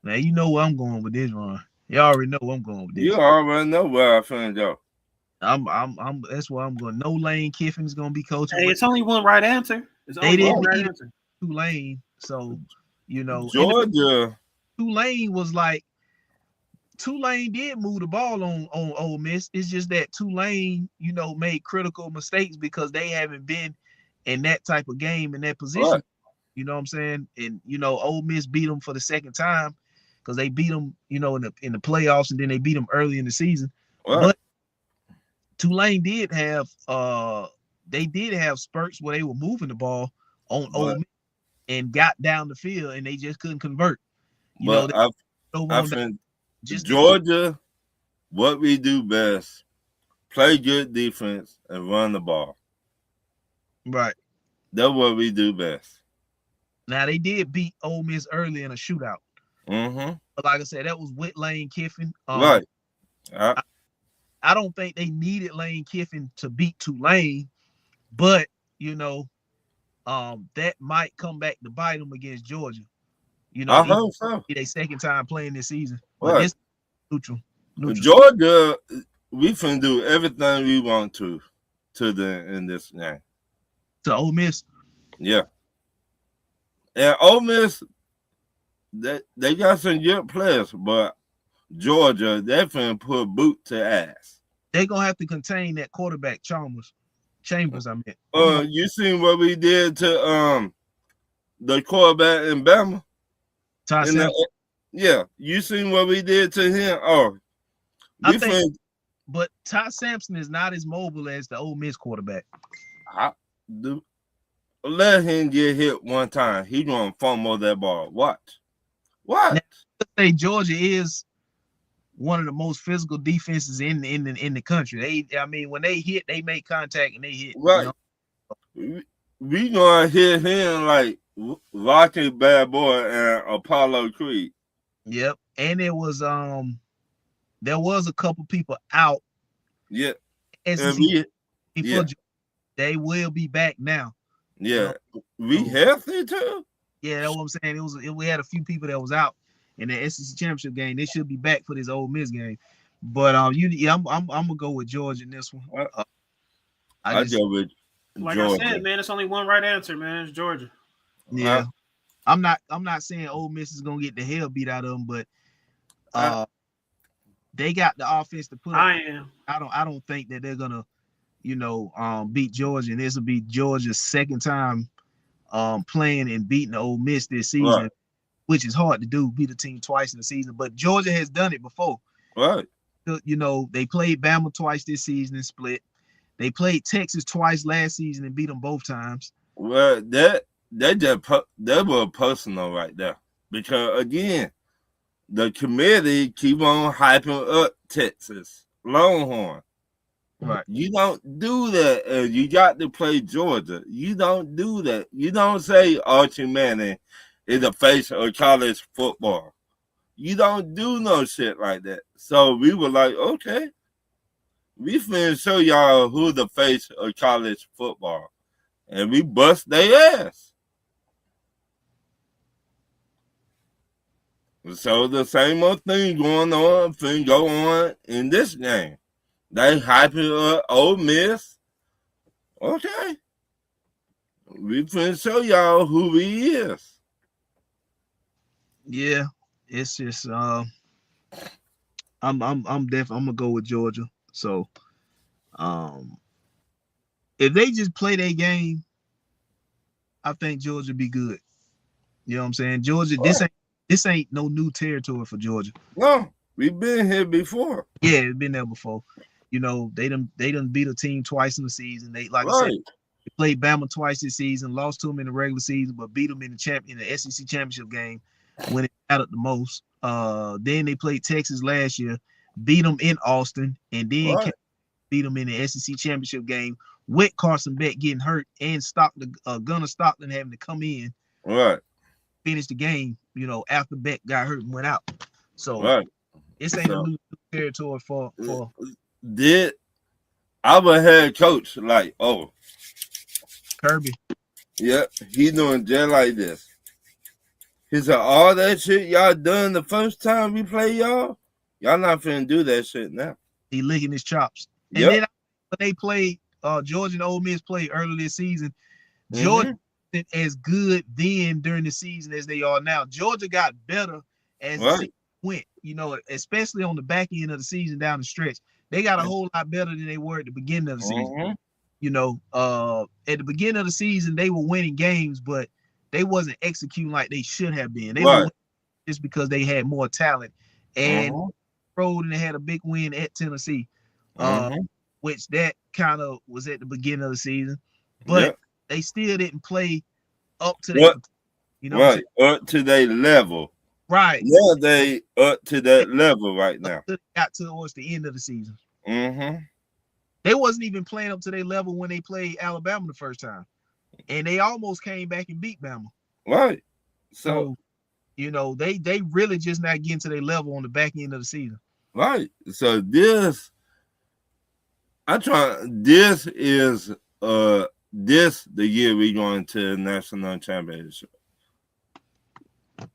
Now you know where I'm going with this, Ron. You already know where I'm going with this. You already know where I finna go. I'm that's where I'm going. No Lane Kiffin's gonna be coaching. Hey, it's only one right answer. They didn't need Tulane, so you know Georgia. Tulane was like Tulane did move the ball on Ole Miss. It's just that Tulane, you know, made critical mistakes because they haven't been in that type of game in that position. Right. You know what I'm saying? And you know, Ole Miss beat them for the second time because they beat them, you know, in the playoffs, and then they beat them early in the season. Right. But Tulane did have spurts where they were moving the ball on Ole Miss and got down the field, and they just couldn't convert. I think Georgia, what we do best, play good defense and run the ball. Right. That's what we do best. Now they did beat Ole Miss early in a shootout. But like I said, that was with Lane Kiffin. Right. I don't think they needed Lane Kiffin to beat Tulane, but you know, that might come back to bite them against Georgia. You know, I hope so. Their second time playing this season. Right. But Neutral. Georgia, we finna do everything we want to in this game. To Ole Miss. Yeah. And Ole Miss, they got some good players, but Georgia, they finna put boot to ass. They're gonna have to contain that quarterback, Chambers. I meant. You seen what we did to the quarterback in Bama? Todd Sampson. Yeah, you seen what we did to him? But Todd Sampson is not as mobile as the Ole Miss quarterback. Let him get hit one time. He gonna fumble that ball. Watch. Now, let's say Georgia is one of the most physical defenses in the country. When they hit, they make contact and they hit. Right. You know? We gonna hit him like Rocky Bad Boy and Apollo Creed. Yep. And there was a couple people out. Yeah. They will be back now. Yeah. We healthy too. Yeah, that's what I'm saying. We had a few people that was out in the SEC championship game. They should be back for this Ole Miss game. But I'm gonna go with Georgia in this one. I go with like Georgia. I said, man, it's only one right answer, man. It's Georgia. Yeah. I'm not saying Ole Miss is gonna get the hell beat out of them, but they got the offense to put up. I don't think that they're gonna, beat Georgia, and this will be Georgia's second time playing and beating the Ole Miss this season, which is hard to do, beat a team twice in the season. But Georgia has done it before. Right. They played Bama twice this season and split. They played Texas twice last season and beat them both times. Well, that was personal right there, because again, the committee keep on hyping up Texas Longhorn. Right. You don't do that, and you got to play Georgia. You don't do that. You don't say Archie Manning is the face of college football. You don't do no shit like that. So we were like, okay, we finna show y'all who the face of college football, and we bust their ass. So the same old thing go on in this game. They hyping up Ole Miss. Okay. We finna show y'all who he is. Yeah, it's just I'm gonna go with Georgia. So if they just play their game, I think Georgia be good. You know what I'm saying? Georgia, this ain't no new territory for Georgia. No, we've been here before. Yeah, it's been there before. They done beat a team twice in the season. I said, they played Bama twice this season, lost to them in the regular season, but beat them in the SEC championship game when it mattered the most. Then they played Texas last year, beat them in Austin, and then beat them in the SEC championship game with Carson Beck getting hurt and Gunnar Stockton having to come in, finish the game. After Beck got hurt and went out. So this ain't a new territory for. Did our head coach Kirby? Yeah, he doing just like this. He said, all that shit y'all done the first time we play y'all not finna do that shit now. He licking his chops. And then when they played, Georgia and Ole Miss played earlier this season. Georgia wasn't as good then during the season as they are now. Georgia got better as the season went, especially on the back end of the season down the stretch. They got a whole lot better than they were at the beginning of the season. At the beginning of the season, they were winning games, but they wasn't executing like they should have been. They were just because they had more talent. And road and they had a big win at Tennessee, which that kind of was at the beginning of the season. But they still didn't play up to that. Up to their level. Right. Yeah, they up to that level right now. Got towards the end of the season. They wasn't even playing up to their level when they played Alabama the first time. And they almost came back and beat Bama. Right. So they really just not getting to their level on the back end of the season. Right. So this is the year we going to the national championship.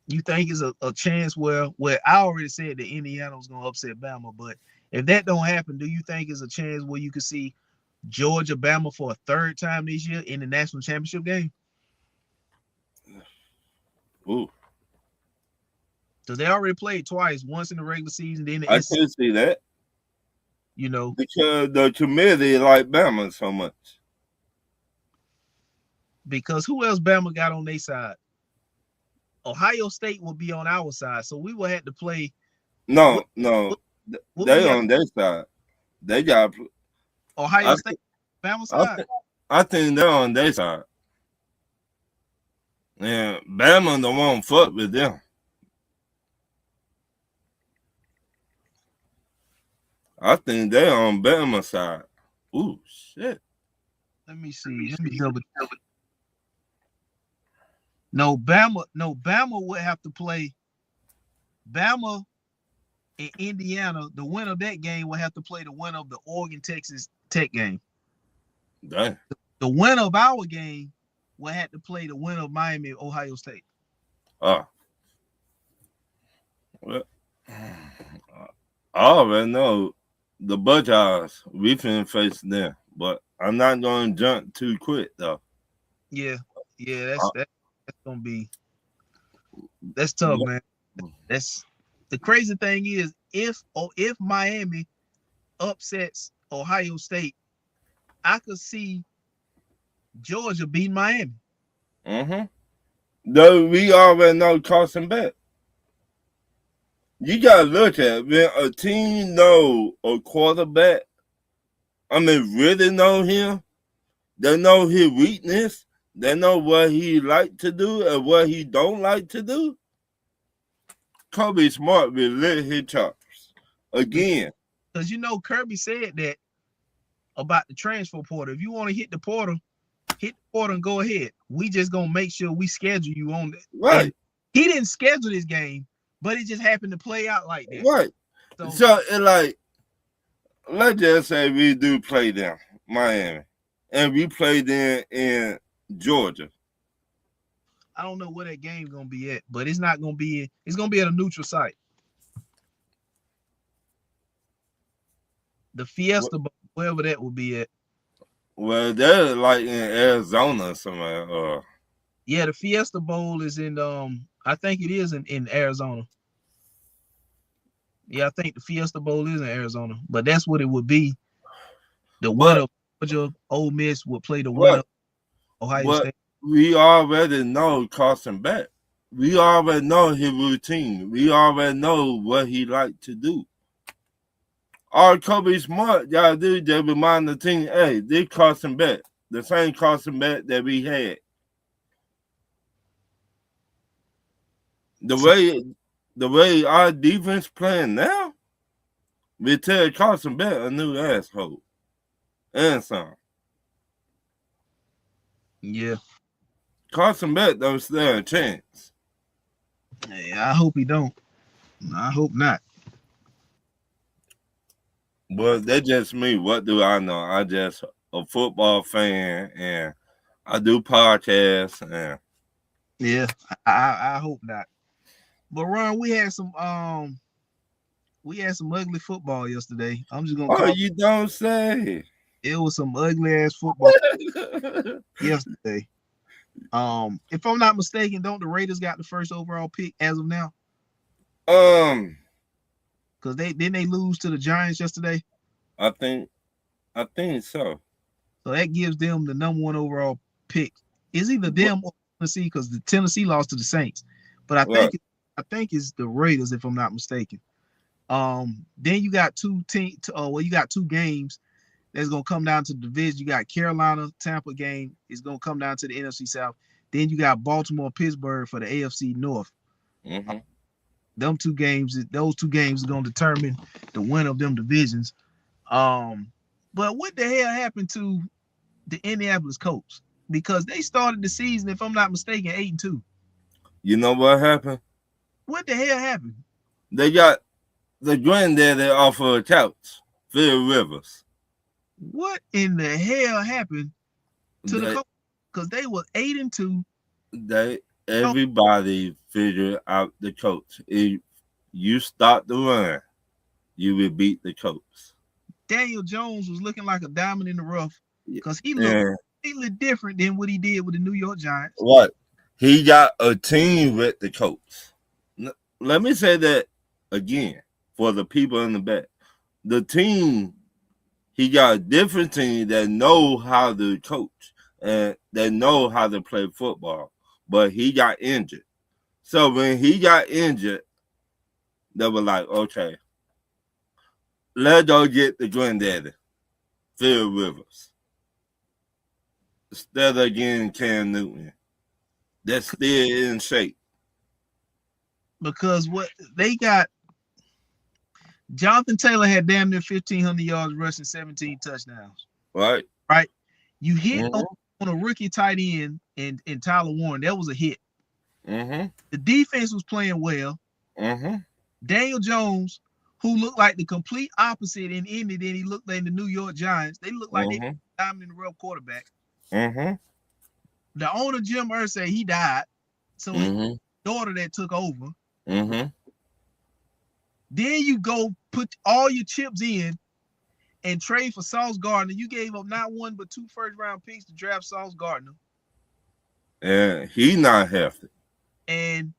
You think it's a chance where I already said that Indiana was gonna upset Bama, but if that don't happen, do you think it's a chance where you could see Georgia Bama for a third time this year in the national championship game? Ooh, Because they already played twice, once in the regular season, then I the SEC, could see that you know, because the committee like Bama so much. because who else Bama got on their side? Ohio State will be on our side, so we will have to play. No, what they we have on their side. They got. Ohio I, State, Bama I, side. I think they're on their side. Yeah, Bama don't want to fuck with them. I think they're on Bama side. Ooh, shit. Let me see. Let me double. No, Bama would have to play. Bama and Indiana, the winner of that game will have to play the winner of the Oregon Texas Tech game. Dang. The winner of our game will have to play the winner of Miami and Ohio State. Oh. Well, I already know the Buckeyes. We finna face them, but I'm not going to jump too quick though. Yeah, that's gonna be tough, man. That's the crazy thing is if Miami upsets Ohio State, I could see Georgia beating Miami. Though we already know Carson Beck. You gotta look at when a team know a quarterback. I mean, really know him. They know his weakness. They know what he like to do and what he don't like to do. Kirby Smart will let his chops again. Because Kirby said that about the transfer portal. If you want to hit the portal and go ahead. We just gonna make sure we schedule you on that. Right. And he didn't schedule this game, but it just happened to play out like that. Right. So it like, let's just say we do play them, Miami, and we play them in Georgia. I don't know where that game's gonna be at, but it's not gonna be. It's gonna be at a neutral site. The Fiesta Bowl, wherever that will be at. Well, they're like in Arizona somewhere. Yeah, the Fiesta Bowl is in. I think it is in Arizona. Yeah, I think the Fiesta Bowl is in Arizona, but that's what it would be. The winner of Georgia, Ole Miss would play the winner of Ohio State. We already know Carson Beck. We already know his routine. We already know what he like to do. All Kirby Smart gotta do is remind the team, hey, this Carson Beck, the same Carson Beck that we had. The way our defense playing now, we tell Carson Beck a new asshole. And some. Yeah. Carson Beck don't stand a chance. Yeah, I hope he don't. I hope not. But that's just me. What do I know? I just a football fan and I do podcasts and yeah, I hope not. But Ron, we had some ugly football yesterday. I'm just gonna you don't say. It was some ugly ass football yesterday. If I'm not mistaken, don't the Raiders got the first overall pick as of now? Because they lose to the Giants yesterday. I think so. So that gives them the number one overall pick. Is either them or Tennessee, because the Tennessee lost to the Saints. But I think it's the Raiders, if I'm not mistaken. Then you got two games that's gonna come down to the division. You got Carolina, Tampa game is gonna come down to the NFC South. Then you got Baltimore, Pittsburgh for the AFC North. Mm-hmm. Those two games are gonna determine the winner of them divisions. But what the hell happened to the Indianapolis Colts? Because they started the season, if I'm not mistaken, 8-2. You know what happened? What the hell happened? They got the granddaddy off of a couch, Phil Rivers. What in the hell happened to the Colts? Because they were 8-2. everybody figured out the coach. If you stop the run, you will beat the coach. Daniel Jones was looking like a diamond in the rough because he looked And completely different than what he did with the New York Giants. what? He got a team with the coach. Let me say that again for the people in the back. The team, he got a different team that know how to coach and that know how to play football, but he got injured. So when he got injured, they were like, okay, let's go get the granddaddy, Phil Rivers, instead of getting Cam Newton. That's still in shape. Because what they got, Jonathan Taylor had damn near 1,500 yards rushing, 17 touchdowns. Right? Right? You hit on a rookie tight end and Tyler Warren. That was a hit. Mm-hmm. The defense was playing well. Mm-hmm. Daniel Jones, who looked like the complete opposite in Indy than he looked like in the New York Giants. They looked like they were diamond in the rough quarterback. Mm-hmm. The owner, Jim Irsay, he died. So his daughter that took over. Mm-hmm. Then you go put all your chips in and trade for Sauce Gardner. You gave up not one but 2 first-round picks to draft Sauce Gardner. And he not healthy. And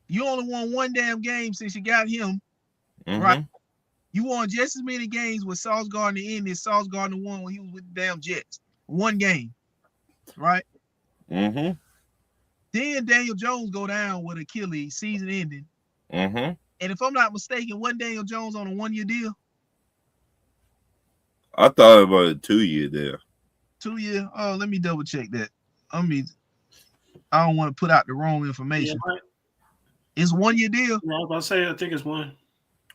you only won one damn game since you got him. Right? You won just as many games with Sauce Gardner in as Sauce Gardner won when he was with the damn Jets. One game. Right? Mm-hmm. Then Daniel Jones go down with Achilles, season ending. Mm-hmm. And if I'm not mistaken, wasn't Daniel Jones on a 1-year deal? I thought it was a 2-year deal. 2-year? Oh, let me double check that. I don't want to put out the wrong information. Yeah, right. It's 1-year deal. No, I was about to say I think it's one.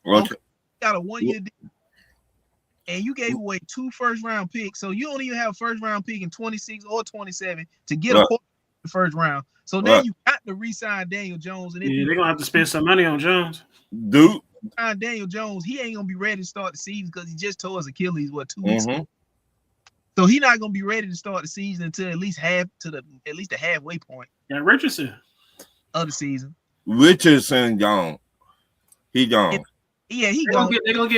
Okay. Got a 1-year deal. And you gave away 2 first-round picks. So you don't even have a first-round pick in 26 or 27 to get a quarterback in the first round. So now you got to re-sign Daniel Jones. And if they're going to have to spend some money on Jones. Dude. Daniel Jones, he ain't going to be ready to start the season because he just tore his Achilles, 2 weeks ago. So he's not going to be ready to start the season until at least the halfway point. Yeah, Richardson. Of the season. Richardson gone. He gone. Yeah, he gone. They're gonna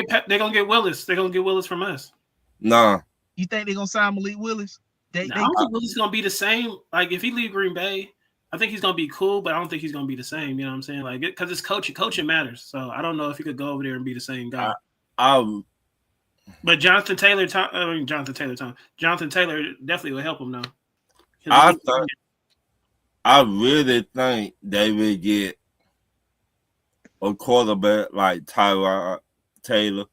get Willis. They're gonna get Willis from us. Nah. You think they're gonna sign Malik Willis? I don't think Willis is gonna be the same. Like if he leave Green Bay, I think he's gonna be cool, but I don't think he's gonna be the same. You know what I'm saying? Like because it's coaching matters. So I don't know if he could go over there and be the same guy. But Jonathan Taylor definitely will help him now. I really think they will get a quarterback like Tyrod Taylor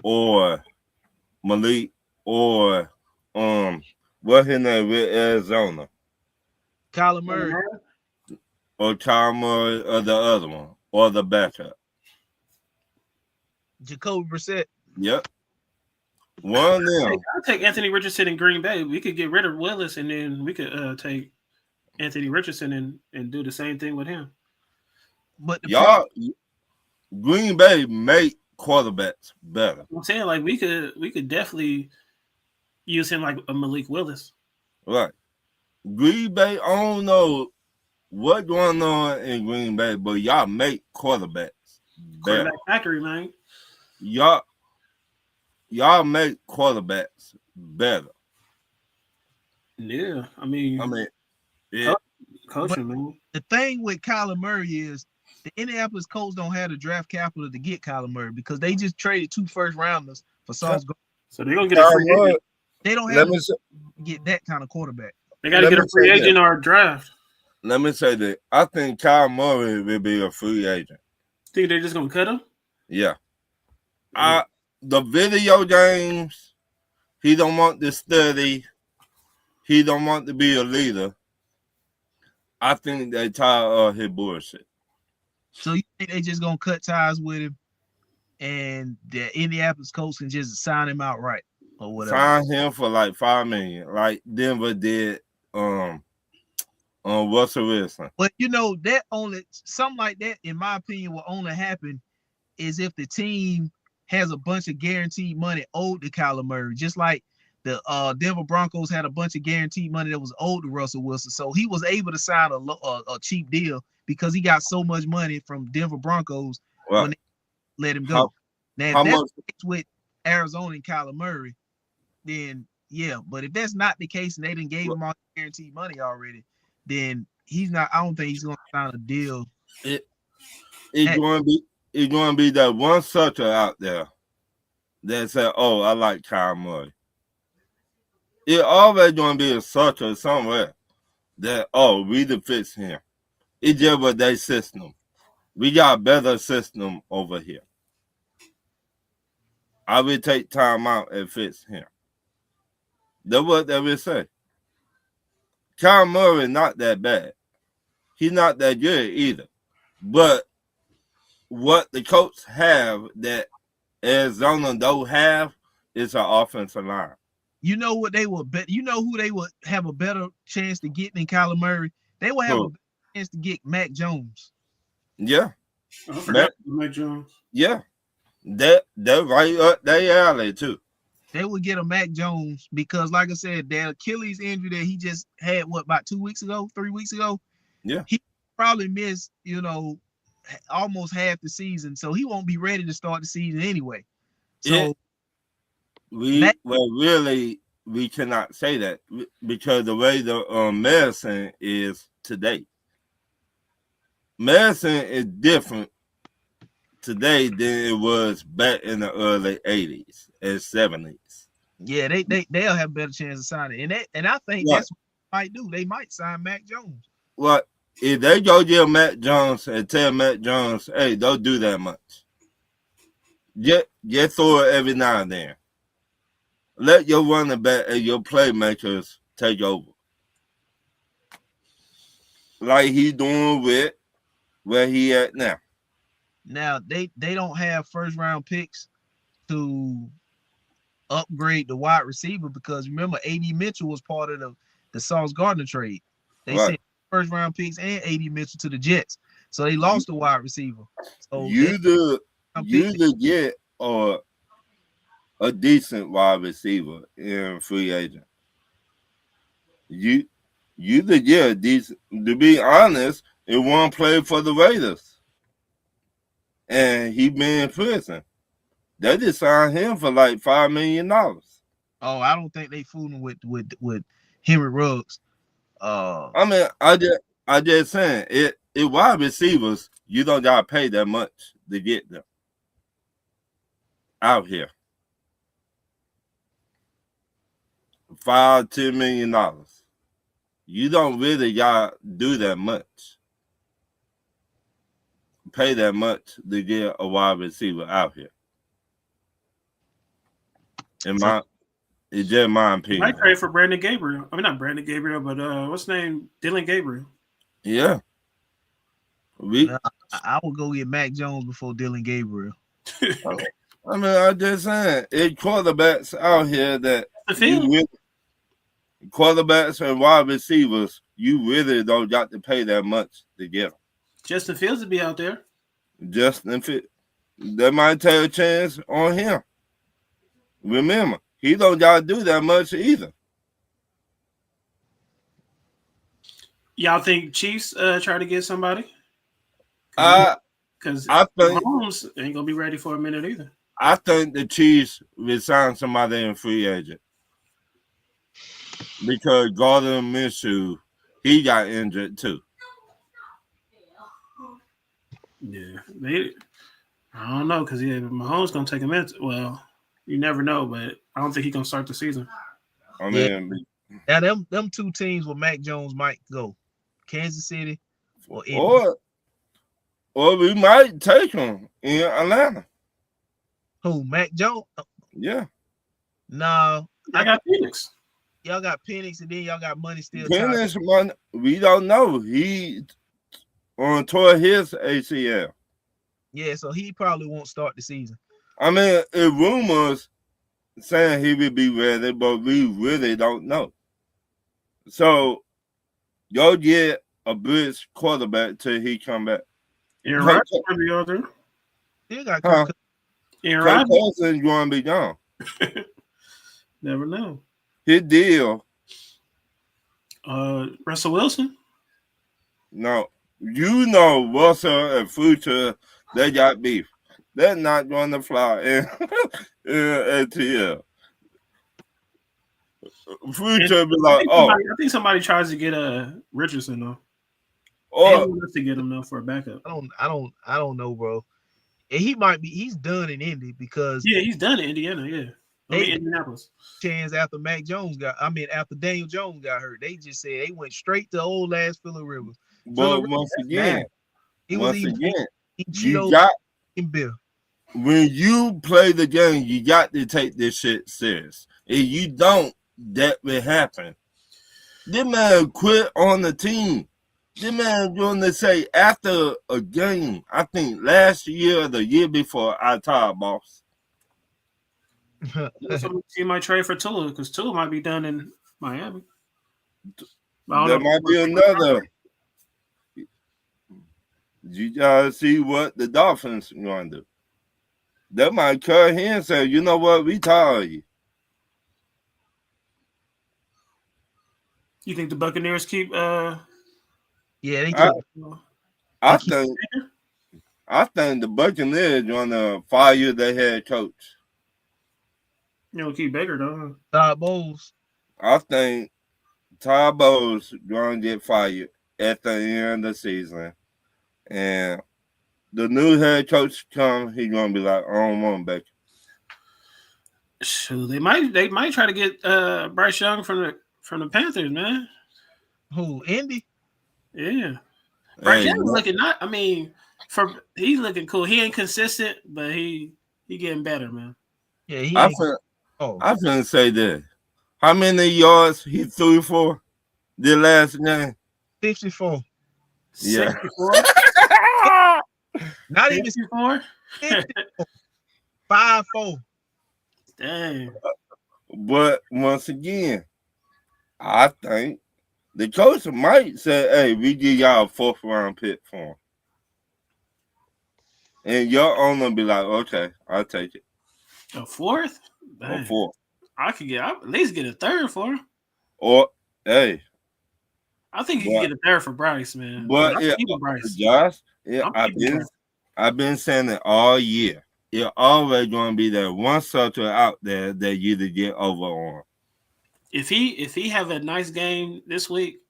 or Malik or what's his name with Arizona? Kyler Murray. Or Kyler Murray or the other one or the backup. Jacoby Brissett. Yep. One of them. I'll take Anthony Richardson in Green Bay. We could get rid of Willis and then we could take Anthony Richardson and do the same thing with him. But Green Bay make quarterbacks better. I'm saying like we could definitely use him like a Malik Willis. Right. Green Bay, I don't know what's going on in Green Bay, but y'all make quarterbacks better. Quarterback factory, man. Y'all make quarterbacks better. Yeah, I mean, yeah. Coaching, man. The thing with Kyler Murray is the Indianapolis Colts don't have the draft capital to get Kyler Murray because they just traded 2 first-rounders for Sauce Gardner. So they're gonna get a free agent. They don't have to get that kind of quarterback. They got to get a free agent or a draft. Let me say that I think Kyler Murray will be a free agent. Think they're just gonna cut him? Yeah. The video games, he don't want to study. He don't want to be a leader. I think they tired of his bullshit. So you think they just gonna cut ties with him, and the Indianapolis Colts can just sign him outright or whatever? Sign him for like $5 million, like Denver did. Russell Wilson. But you know that only something like that, in my opinion, will only happen is if the team has a bunch of guaranteed money owed to Kyler Murray. Just like the Denver Broncos had a bunch of guaranteed money that was owed to Russell Wilson, so he was able to sign a cheap deal because he got so much money from Denver Broncos Well, when they let him how, go. Now, how if that's much? the case with Arizona and Kyler Murray, then yeah. But if that's not the case and they didn't gave him all guaranteed money already, then he's not. I don't think he's going to sign a deal. It's going to be that one sucker out there that said, "Oh, I like Kyle Murray." It always going to be a sucker somewhere that, "Oh, we the fix him." It's just with their system. We got a better system over here. I will take time out and fix him. That's what they will say. Kyle Murray not that bad. He's not that good either. But what the Colts have that Arizona don't have is an offensive line. You know what they will bet? You know who they would have a better chance to get than Kyler Murray? They will have a better chance to get Mac Jones. Yeah. I forgot Mac Jones. Yeah. They're right up their alley too. They would get a Mac Jones because, like I said, the Achilles injury that he just had, about 3 weeks ago? Yeah. He probably missed, almost half the season. So he won't be ready to start the season anyway. So we cannot say that because the way the medicine is today. Medicine is different today than it was back in the early 80s and 70s. Yeah, they'll have a better chance of signing. And I think that's what they might do. They might sign Mac Jones. Well, if they go get Mac Jones and tell Mac Jones, hey, don't do that much. Just throw it every now and then. Let your running back and your playmakers take over. Like he's doing with where he at now. Now, they don't have first-round picks to upgrade the wide receiver because, remember, A.D. Mitchell was part of the Sauce Gardner trade. They sent first-round picks and A.D. Mitchell to the Jets. So they lost the wide receiver. So you get a decent wide receiver in free agent. You get a decent. To be honest, it won't play for the Raiders, and he been in prison. They just signed him for like $5 million. Oh, I don't think they fooling with Henry Ruggs. I mean, I just saying it wide receivers, you don't gotta pay that much to get them out here. $5-10 million. You don't really gotta do that much. Pay that much to get a wide receiver out here. It's just my opinion. I trade for Brandon Gabriel. I mean, not Brandon Gabriel, but what's his name? Dylan Gabriel. Yeah. I would go get Mac Jones before Dylan Gabriel. I mean, I'm just saying, it's quarterbacks out here that quarterbacks and wide receivers, you really don't got to pay that much to get them. Justin Fields would be out there. Justin Fields, they might take a chance on him. Remember, he don't got to do that much either. Y'all think Chiefs try to get somebody? Because I think Mahomes ain't gonna be ready for a minute either. I think the Chiefs will sign somebody in free agent because Gardner Minshew, he got injured too. Yeah, I don't know because Mahomes gonna take a minute. Well, you never know, but I don't think he's gonna start the season. I mean, now them two teams where Mac Jones might go, Kansas City or we might take him in Atlanta. Who, Mac Jones? Yeah. No, I got Phoenix. Y'all got Penix, and then y'all got money still. Penix money, we don't know. He tore his ACL. Yeah, so he probably won't start the season. I mean, it rumors saying he will be ready, but we really don't know. So, y'all get a bridge quarterback till he come back. Aaron Rodgers might be out there. He got Aaron Rodgers is going to be gone. Never know. his deal. Russell Wilson. No, you know Russell and Future, they got beef. They're not going to fly in ATL. Future be like, I think somebody tries to get Richardson though. They want us to get him though for a backup. I don't know, bro. And he's done in Indy because he's done in Indiana, Indianapolis. Chance after after Daniel Jones got hurt, they just said they went straight to old ass Phillip Rivers. But once again, you got Bill. When you play the game, you got to take this shit serious. If you don't, that will happen. This man quit on the team. This man going to say after a game, I think last year or the year before, I tired, boss. He might trade for Tua because Tua might be done in Miami. There might be another. You gotta see what the Dolphins are going to do. They might cut him and say, you know what, we tired of you. You think the Buccaneers keep Yeah, they I think the Buccaneers going to fire their head coach. You know, keep Baker though. Todd Bowles. I think Todd Bowles going to get fired at the end of the season. And the new head coach come, he's going to be like, I don't want Baker. Shoot, they might try to get Bryce Young from the Panthers, man. Who, Indy? Yeah. Bryce Young looking he's looking cool. He ain't consistent, but he getting better, man. Yeah, I couldn't say that. How many yards he threw for the last game? 64. Yeah. 64? Not even 64? 5-4. Dang. But once again, I think the coach might say, hey, we give y'all a 4th round pick for him. And your owner be like, okay, I'll take it. A 4th? A 4th. I could at least get a 3rd for him. Or, hey. I think you can get a 3rd for Bryce, man. But Bryce. Josh, I've been saying it all year. You're always going to be that one subject out there that you to get over on. If he have a nice game this week,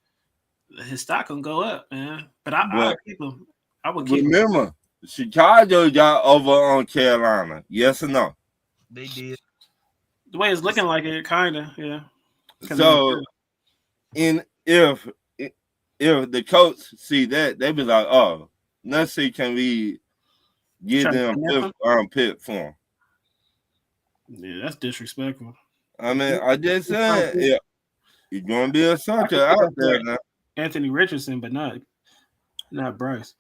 his stock can go up, man. But I keep him. I would keep him. Remember, Chicago got over on Carolina. Yes or no? They did. The way it's looking like it, kind of, yeah. So, if the coach see that, they be like, oh, let's see, can we get them 5th round pick for him? Yeah, that's disrespectful. I mean, I just said, yeah, you're going to be a sucker out there now. Anthony Richardson, but not Bryce.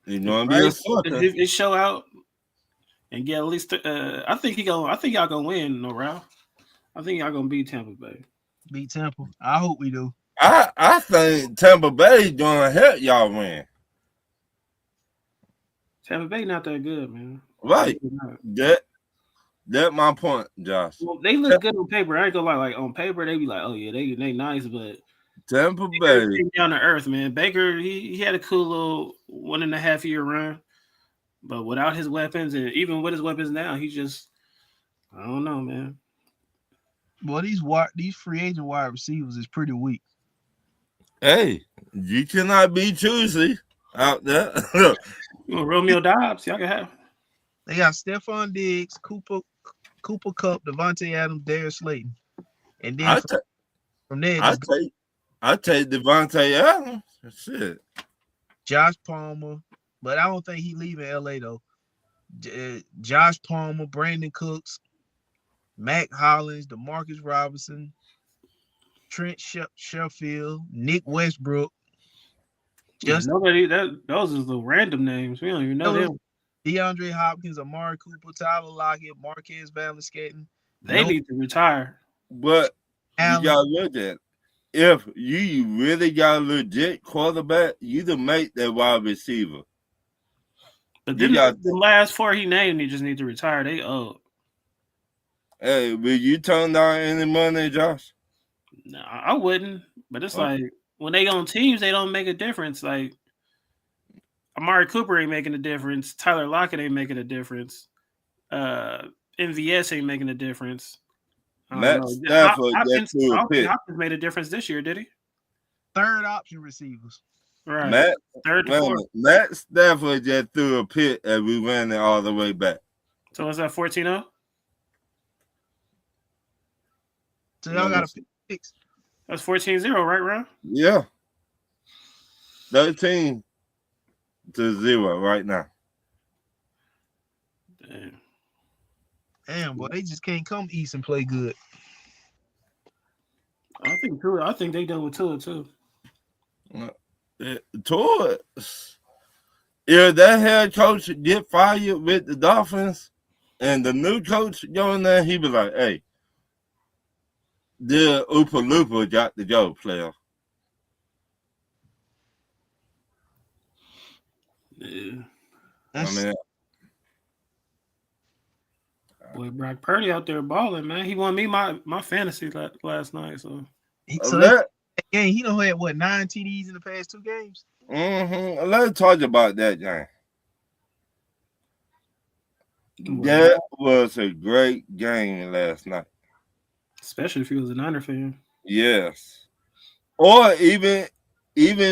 You're going to be a sucker. If show out and get at least, I think y'all gonna win, no Ralph. I think y'all gonna beat Tampa Bay. Beat Tampa. I hope we do. I think Tampa Bay gonna help y'all win. Tampa Bay not that good, man. Right. That's my point, Josh. Well, they look good on paper. I ain't gonna lie. Like on paper, they be like, oh yeah, they nice, but Tampa Bay down to earth, man. Baker, he had a cool little 1.5 year run, but without his weapons, and even with his weapons now, he just, I don't know, man. Well, these free agent wide receivers is pretty weak. Hey, you cannot be choosy out there. Romeo Dobbs, y'all can have. They got Stephon Diggs, Cooper Kupp, Devontae Adams, Darius Slayton, and then from there, I take Devontae Adams. Shit. Josh Palmer, but I don't think he leaving LA though. Josh Palmer, Brandon Cooks, Mac Hollins, DeMarcus Robinson, Trent Sheffield, Nick Westbrook. Those are the random names. We don't even know them. DeAndre Hopkins, Amari Cooper, Tyler Lockett, Marquez Valdes-Scantling. They need to retire. But you gotta look at it. If you really got a legit quarterback, you to make that wide receiver. But then the last 4 he named, he just need to retire. They old. Hey, will you turn down any money, Josh? No, I wouldn't. But it's Okay. like when they on teams, they don't make a difference. Like Amari Cooper ain't making a difference. Tyler Lockett ain't making a difference. MVS ain't making a difference. I don't Matt know. Stafford Hopkins, just threw I a don't think pick. Hopkins made a difference this year, did he? Third option receivers. Right. Matt, Third to wait a fourth. minute. Matt Stafford just threw a pick and we ran it all the way back. So is that 14-0? So y'all got to pick six. That's 14-0, right, Ron? Yeah. 13-0 right now. Damn, boy, they just can't come east and play good. I think Tua. I think they done with Tua too. Tua, if that head coach get fired with the Dolphins and the new coach going there, he be like, hey, the Oopa Loopa got to go, player. Yeah. I mean, Boy, Brock Purdy out there balling, man. He won me my fantasy last night. So that game, he done had what 9 TDs in the past 2 games. Let's talk about that game. That was a great game last night. Especially if he was a Niner fan. Yes. Or even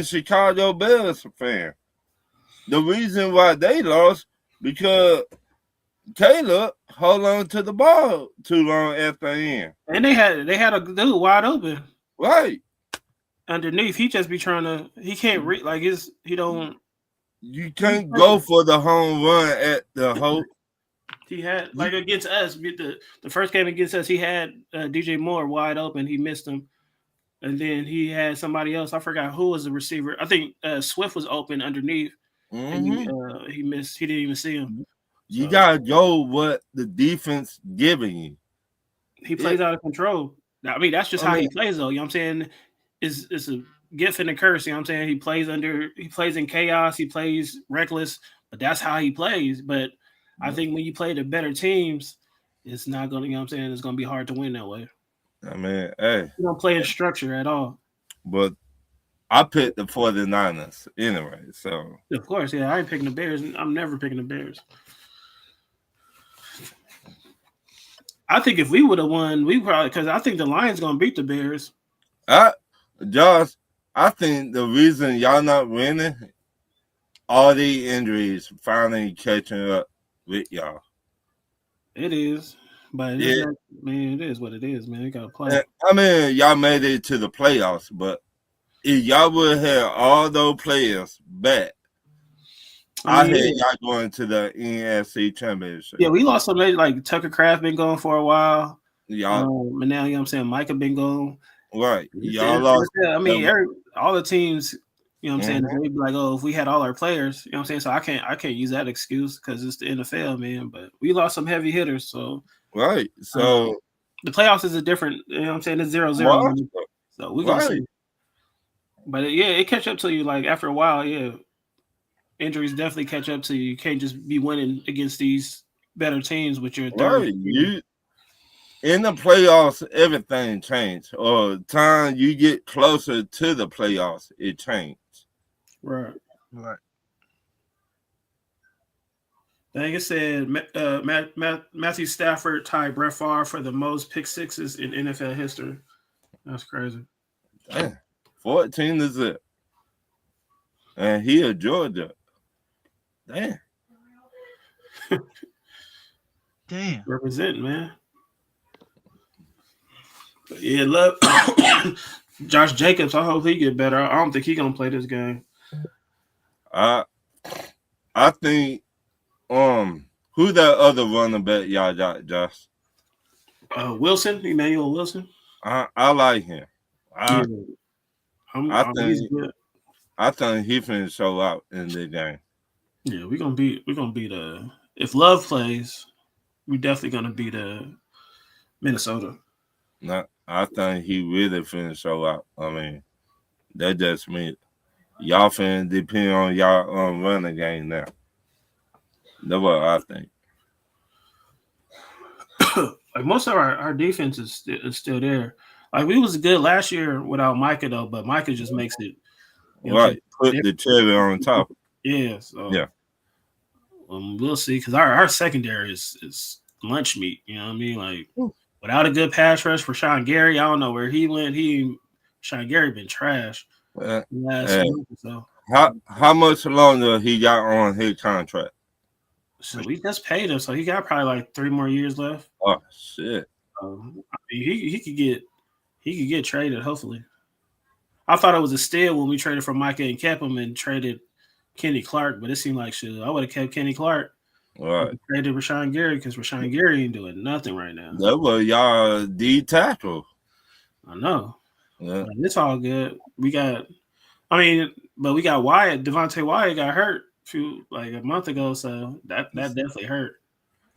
Chicago Bears fan. The reason why they lost because Caleb hold on to the ball too long at the end. And they had a dude wide open. Right. Underneath. He just be trying to he can't read like he don't you can't go for the home run at the whole. He had like against us, the first game against us, he had DJ Moore wide open. He missed him, and then he had somebody else. I forgot who was the receiver. I think Swift was open underneath, and he missed. He didn't even see him. You gotta go what the defense giving you. He plays out of control. I mean, that's just how he plays, though. You know what I'm saying? It's a gift and a curse. You know what I'm saying? He plays in chaos. He plays reckless, but that's how he plays. But I think when you play the better teams, it's not going to, you know what I'm saying, it's going to be hard to win that way. I mean, hey. You don't play in structure at all. But I picked the 49ers anyway, so. Of course, yeah. I ain't picking the Bears. I'm never picking the Bears. I think if we would have won, we probably, because I think the Lions going to beat the Bears. Josh, I think the reason y'all not winning, all the injuries finally catching up with y'all. It is, but it is what it is, man. You gotta play. I mean, y'all made it to the playoffs, but if y'all would have all those players back, I had y'all going to the NFC Championship. Yeah, we lost somebody like Tucker Kraft been going for a while. Y'all, but now you know what I'm saying. Micah been going. Right, y'all lost. I mean, all the teams. You know what I'm saying? They'd be like, oh, if we had all our players, you know what I'm saying? So I can't use that excuse because it's the NFL, man. But we lost some heavy hitters, so right. So the playoffs is a different, you know what I'm saying? It's 0-0. So we're gonna see. But it catch up to you like after a while, injuries definitely catch up to you. You can't just be winning against these better teams with your third. Right. You in the playoffs, everything changed. Or time you get closer to the playoffs, it changed. Right. Like I said, Matthew Stafford tied Brett Favre for the most pick sixes in NFL history. That's crazy. Damn. 14-0. And he a Georgia. Damn. Damn. Represent, man. But yeah, love Josh Jacobs. I hope he get better. I don't think he gonna play this game. I think who that other running back y'all got, Josh? Wilson, Emmanuel Wilson. I like him. I think he finna show out in the game. Yeah, we're gonna beat if Love plays, we're definitely gonna beat Minnesota. No, I think he really finna show out. I mean, that just means y'all finna depend on y'all running game now. That's what I think. Like most of our defense is still there. Like we was good last year without Micah though, but Micah just makes it. You know what I'm Right. Put the cherry on top. saying? Yeah. So Yeah. we'll see because our secondary is lunch meat. You know what I mean? Like without a good pass rush for Sean Gary, I don't know where he went. Sean Gary been trash last month or so. How much longer he got on his contract? So we just paid him, so he got probably like 3 more years left. Oh shit! I mean, he could get traded. Hopefully, I thought it was a steal when we traded for Micah and kept him and traded Kenny Clark, but it seemed like shit. I would have kept Kenny Clark. Right. Traded Rashawn Gary because Rashawn Gary ain't doing nothing right now. That was y'all D tackle. I know. Yeah. But it's all good. We got Wyatt. Devontae Wyatt got hurt a month ago, so that definitely hurt.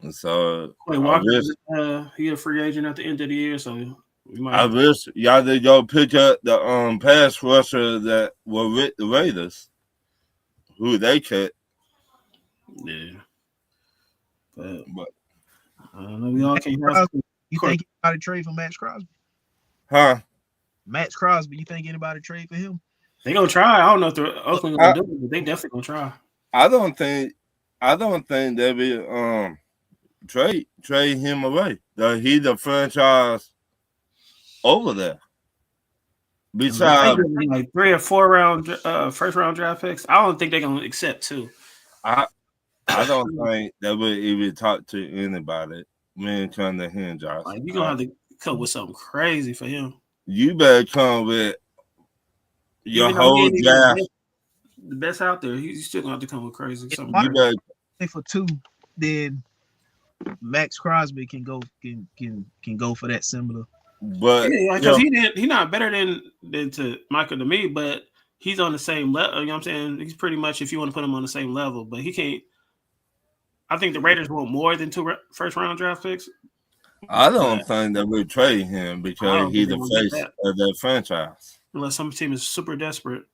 And so Quay Walker, he a free agent at the end of the year, so we might. I wish y'all did go pick up the pass rusher that were with the Raiders, who they cut. Yeah, but I don't know. We all can't. You think anybody trade for Max Crosby? Huh? Max Crosby, you think anybody trade for him? They gonna try. I don't know if they're Oakland gonna do it, but they definitely gonna try. I don't think they will trade him away. He's the franchise over there. Besides, like 3 or 4 round first round draft picks, I don't think they're gonna accept 2. I don't think they will even talk to anybody. Man, trying to hinge us. Like, you're gonna have to come with something crazy for him. You better come with your whole draft. The best out there, he's still gonna have to come with crazy. You better for 2, then Max Crosby can go for that similar. But because he's not better than to Michael to me, but he's on the same level. You know what I'm saying? He's pretty much, if you want to put him on the same level, but he can't. I think the Raiders want more than 2 first round draft picks. I don't think that we trade him because he's the face of that franchise. Unless some team is super desperate.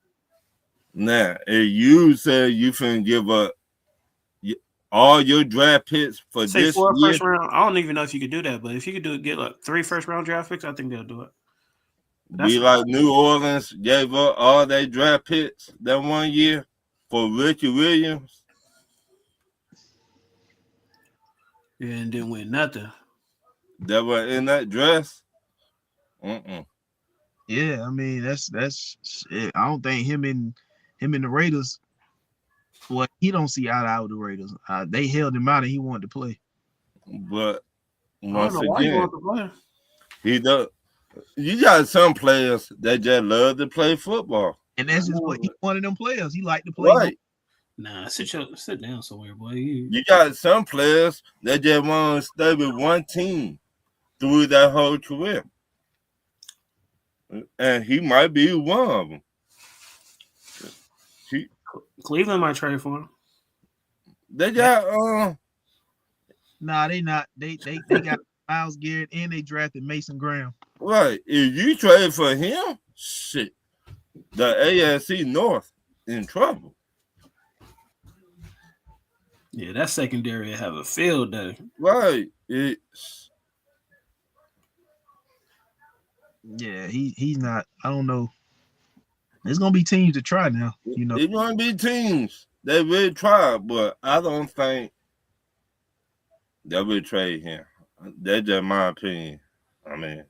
Now, if you say you finna give up all your draft picks for this 4 year, first round, I don't even know if you could do that, but if you could get like 3 first round draft picks, I think they'll do it. Be like New Orleans gave up all their draft picks that one year for Ricky Williams. Yeah, and didn't win nothing. That were in that dress. Yeah, I mean that's it. I don't think him and the Raiders. Well, he don't see eye to eye with the Raiders. They held him out and he wanted to play. But once I don't know why he again, wanted to play. he does. You got some players that just love to play football, and that's just what he one of them players. He liked to play. Right. Nah, sit down somewhere, boy. You got some players that just want to stay with one team through that whole career. And he might be one of them. Cleveland might trade for him. They got Nah, they not. They got Myles Garrett and they drafted Mason Graham. Right. If you trade for him, shit, the AFC North in trouble. Yeah, that secondary have a field day. Right. Yeah, he's not. I don't know. There's gonna be teams to try now. You know, it's gonna be teams they will try, but I don't think they will trade him. That's just my opinion. I mean,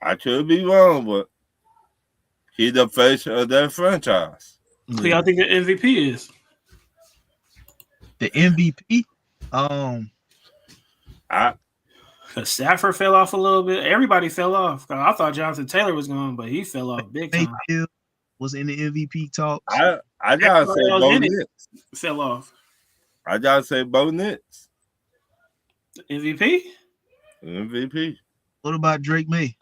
I could be wrong, but he's the face of that franchise. Who y'all think the MVP is? The MVP? Stafford fell off a little bit. Everybody fell off. I thought Jonathan Taylor was going, but he fell off big time. Mayfield was in the MVP talk. I gotta say Bo Nix fell off. I gotta say Bo Nix. MVP? What about Drake May?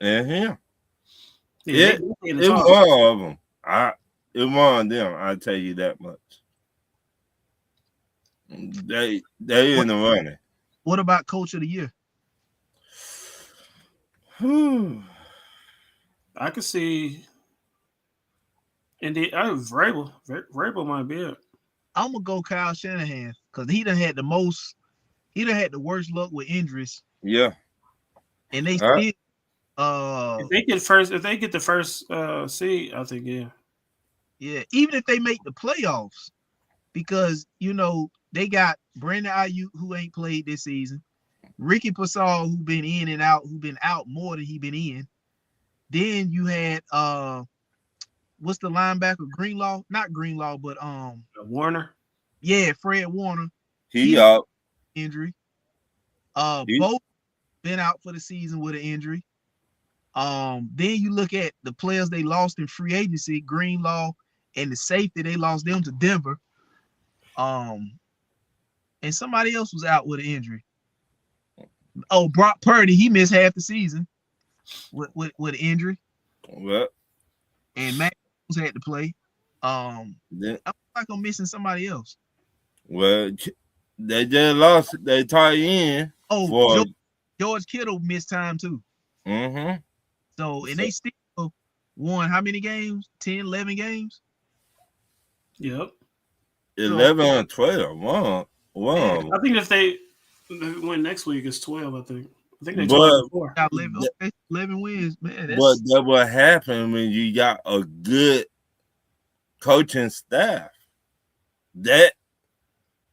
And him. Yeah, it's one of them. It's one of them, I'll tell you that much. They in the running. What about Coach of the Year? I could see Vrabel might be it. I'm gonna go Kyle Shanahan because he done had the most he done had the worst luck with injuries, Yeah. and they Huh? still If they get the first seed, I think yeah, even if they make the playoffs, because they got Brandon Ayuk who ain't played this season, Ricky Pascal who been in and out, who been out more than he been in. Then you had what's the linebacker? Greenlaw, not Greenlaw, but Warner. yeah, Fred Warner. He out. Injury. He, Both been out for the season with an injury. Then you look at the players they lost in free agency, Greenlaw and the safety, they lost them to Denver. And somebody else was out with an injury. Oh, Brock Purdy, he missed half the season with an injury. well, And Matt Jones had to play. then, I feel like I'm missing somebody else. well, they just lost their tight end. Oh, For, George Kittle missed time too. mm-hmm. So, and they still won how many games? 10, 11 games? Yep. 11 and 12. Wow. I think if they win next week, it's 12. I think they 12-4. Got 11 wins, man. But that what happened when you got a good coaching staff. That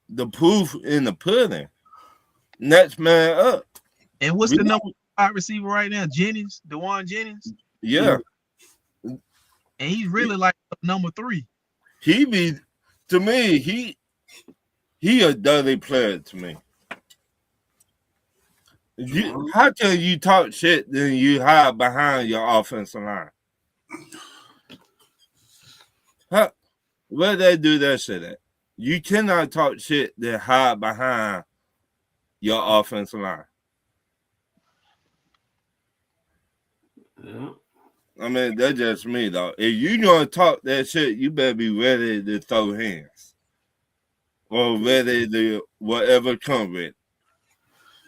the proof in the pudding. Next man up. And what's the number wide receiver right now? Jennings, DeJuan Jennings. Yeah. And he's really like number 3. He be, to me, he a dirty player to me. How can you talk shit then you hide behind your offensive line? Where they do that shit at? You cannot talk shit then hide behind your offensive line. Yeah. I mean, that's just me, though. If you gonna talk that shit, you better be ready to throw hands. Or ready to whatever come with.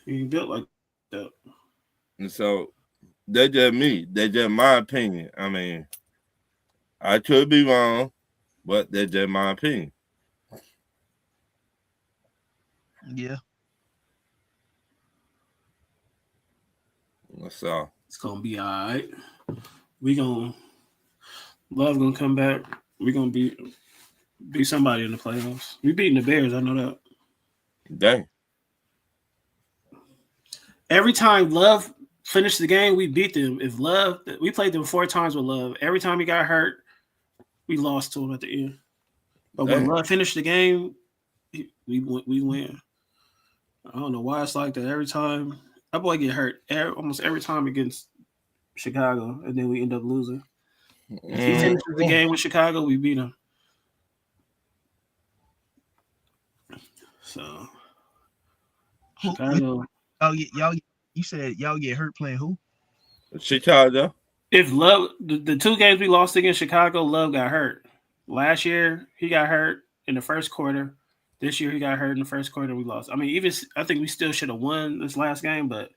He built like that. And so that's just me. That's just my opinion. I mean, I could be wrong, but that's just my opinion. Yeah. So it's gonna be all right. Love gonna come back. We're gonna be somebody in the playoffs. We beating the Bears, I know that. Dang. Every time Love finished the game, we beat them. If Love, we played them 4 times with Love. Every time he got hurt, we lost to him at the end. But when Love finished the game, we win. I don't know why it's like that. Every time that boy get hurt, almost every time against Chicago, and then we end up losing. If he finishes the game with Chicago, we beat him. So Chicago. Oh, y'all. You said y'all get hurt playing who? Chicago. If Love, the 2 games we lost against Chicago, Love got hurt. Last year he got hurt in the first quarter. This year he got hurt in the first quarter. We lost. I mean, I think we still should have won this last game, but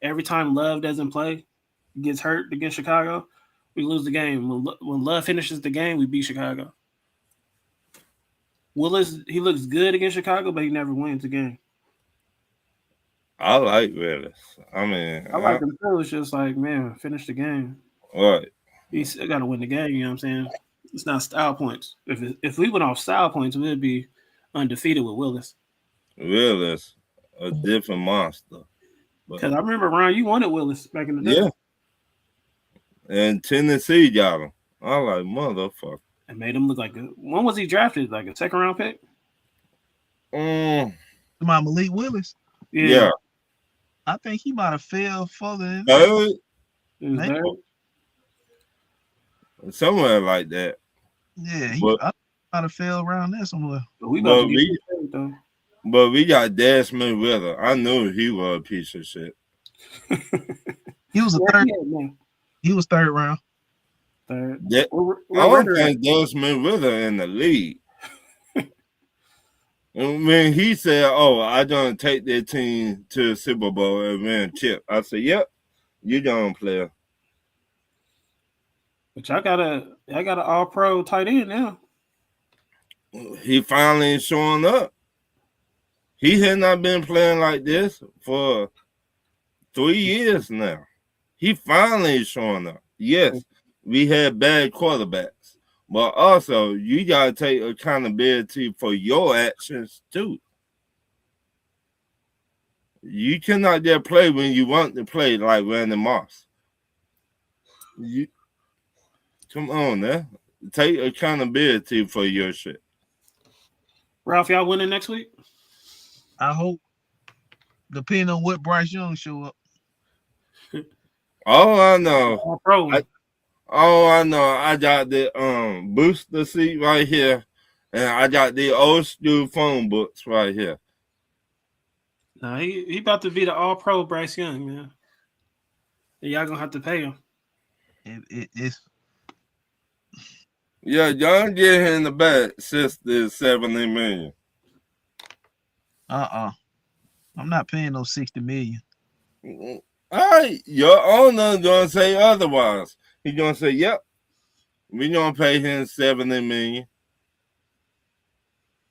every time Love doesn't play, he gets hurt against Chicago, we lose the game. When Love finishes the game, we beat Chicago. Willis, he looks good against Chicago, but he never wins the game. I like Willis. I mean, I like him too. It's just like, man, finish the game. Right. He still got to win the game. You know what I'm saying? It's not style points. If we went off style points, we'd be undefeated with Willis. Willis, a different monster. Because I remember, Ryan, you wanted Willis back in the day. Yeah. And Tennessee got him. I like, motherfucker. And made him look like when was he drafted? Like a 2nd round pick? My Malik Willis. Yeah. I think he might have fell further than that. Somewhere like that. Yeah, he might have fell around there somewhere. But we got Desmond Ritter. I knew he was a piece of shit. He was He was 3rd round. Third. I don't think Desmond Ritter in the league. When he said, "Oh, I gonna take their team to the Super Bowl and win a chip," I said, "Yep, you gonna play." But I got an all-pro tight end now. He finally showing up. He had not been playing like this for 3 years now. He finally is showing up. Yes, we had bad quarterbacks, but also you gotta take accountability for your actions too. You cannot just play when you want to play like Randy Moss. You come on now. Take accountability for your shit. Ralph, y'all winning next week? I hope. Depending on what Bryce Young show up. All I know, All pro. I got the booster seat right here, and I got the old school phone books right here. Nah, he about to be the all pro Bryce Young, man. And y'all gonna have to pay him. It's Yeah, y'all get him in the back since the 70 million. I'm not paying no 60 million. All right, your owner gonna say otherwise. He gonna say, "Yep, we gonna pay him 70 million."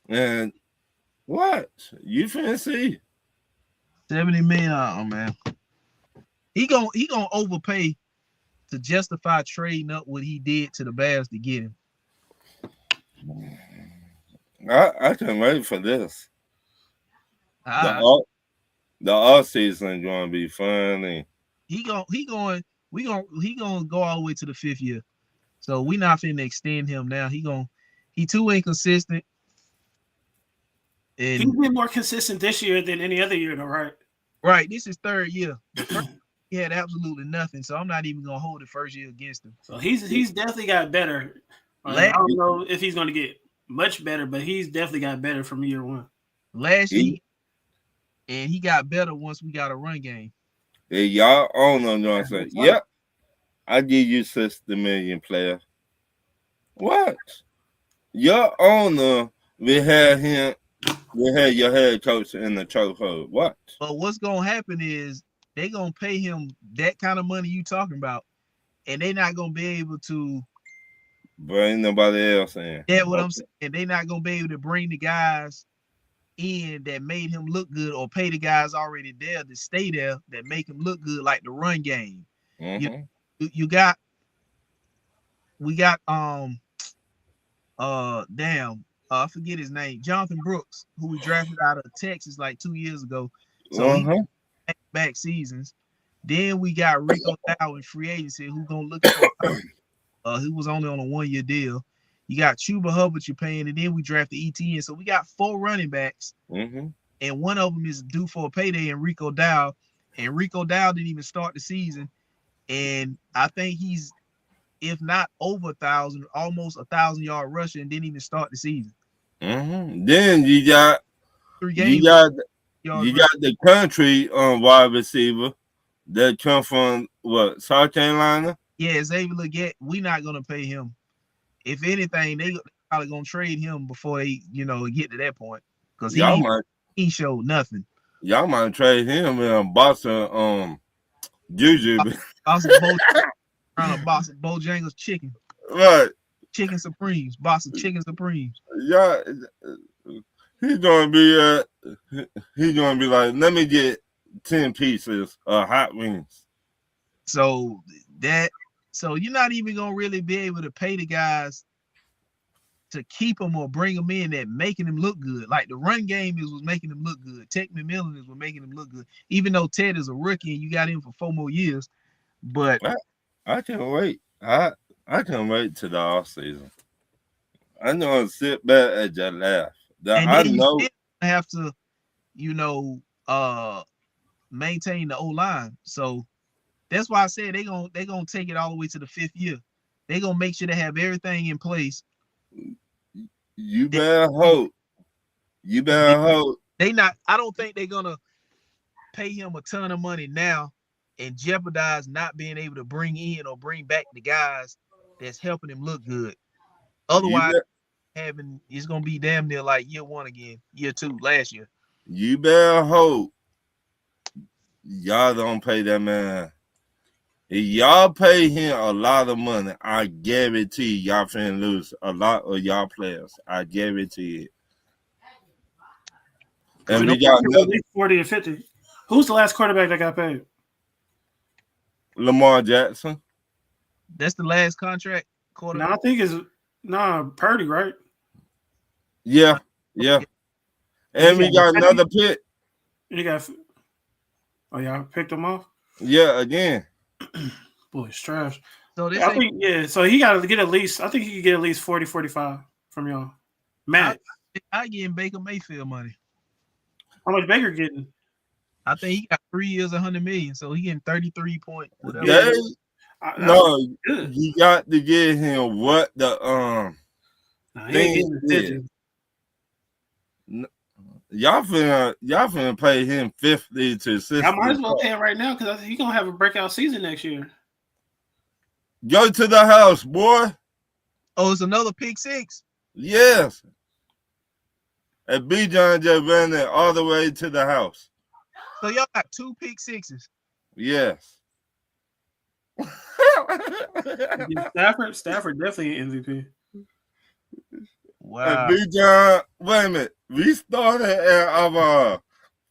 And what you finna see? 70 million, man. He gonna overpay to justify trading up what he did to the Bears to get him. I can wait for this. Uh, The off season gonna be funny. he gonna go all the way to the 5th year. So we not finna extend him now. He too inconsistent. He's And been more consistent this year than any other year, though, right? right, this is 3rd year. The first he had absolutely nothing, so I'm not even gonna hold the first year against him. So he's definitely got better. I don't know if he's gonna get much better, but he's definitely got better from year one. Last year, and he got better once we got a run game. Hey, y'all owner gonna say, "Yep, I give you 60 million, player." What? Your owner will have your head coach in the chokehold. What? But what's gonna happen is they gonna pay him that kind of money you talking about, and they not gonna be able to bring nobody else in. Yeah, what I'm saying. They not gonna be able to bring the guys in that made him look good, or pay the guys already there to stay there that make him look good, like the run game. Mm-hmm. We got I forget his name, Jonathan Brooks, who we drafted out of Texas like 2 years ago. So he back seasons. Then we got Rico Dow in free agency, who gonna look for who was only on a 1-year deal. You got Chuba Hubbard you're paying, and then we drafted ETN. So we got 4 running backs, and one of them is due for a payday in Rico Dow. And Rico Dow didn't even start the season, and I think he's, if not over 1,000, almost 1,000-yard rusher, and didn't even start the season. Then you got 3 games. You got the country wide receiver that come from what, South Carolina? Yeah, Xavier Legette. We not gonna pay him. If anything, they probably gonna trade him before they, get to that point, because he showed nothing. Y'all might trade him in Boston, Juju. Boston Bojangles chicken. Right. Chicken Supremes. Boston Chicken Supremes. Yeah. He's gonna be like, let me get 10 pieces of hot wings. So you're not even gonna really be able to pay the guys to keep them or bring them in that making them look good. Like the run game was making them look good. Tech McMillan was making them look good. Even though Ted is a rookie and you got him for 4 more years, but I can't wait. I can't wait to the off season. I know, sit back and just laugh. I know you have to, maintain the O-line. So that's why I said they're gonna take it all the way to the 5th year. They're gonna make sure they have everything in place. You better hope. I don't think they're gonna pay him a ton of money now and jeopardize not being able to bring in or bring back the guys that's helping him look good. Otherwise, it's gonna be damn near like year 1 again, year 2 last year. You better hope y'all don't pay that man. If y'all pay him a lot of money, I guarantee y'all finna lose a lot of y'all players. I guarantee it. And we got at least 40 and 50. Who's the last quarterback that got paid? Lamar Jackson. That's the last contract quarterback. No, I think it's Purdy, right? Yeah. And we got another pick. You got. Oh yeah, I picked him off. Yeah, again. Boy, it's trash. So this I think, yeah. So he got to get at least. I think he could get at least 40, 45 from y'all. Matt, I getting Baker Mayfield money. how much Baker getting? I think he got 3 years, 100 million. So he getting 33 point. Whatever. Yeah. No, you got to get him what the he ain't getting the y'all finna pay him 50 to 60. I might as well pay him right now because he's gonna have a breakout season next year. Go to the house, boy. Oh, it's another pick six. Yes. And B. John just ran it all the way to the house. So y'all got 2 pick sixes. Yes. Stafford definitely an MVP. Wow. B. John, wait a minute. We started at our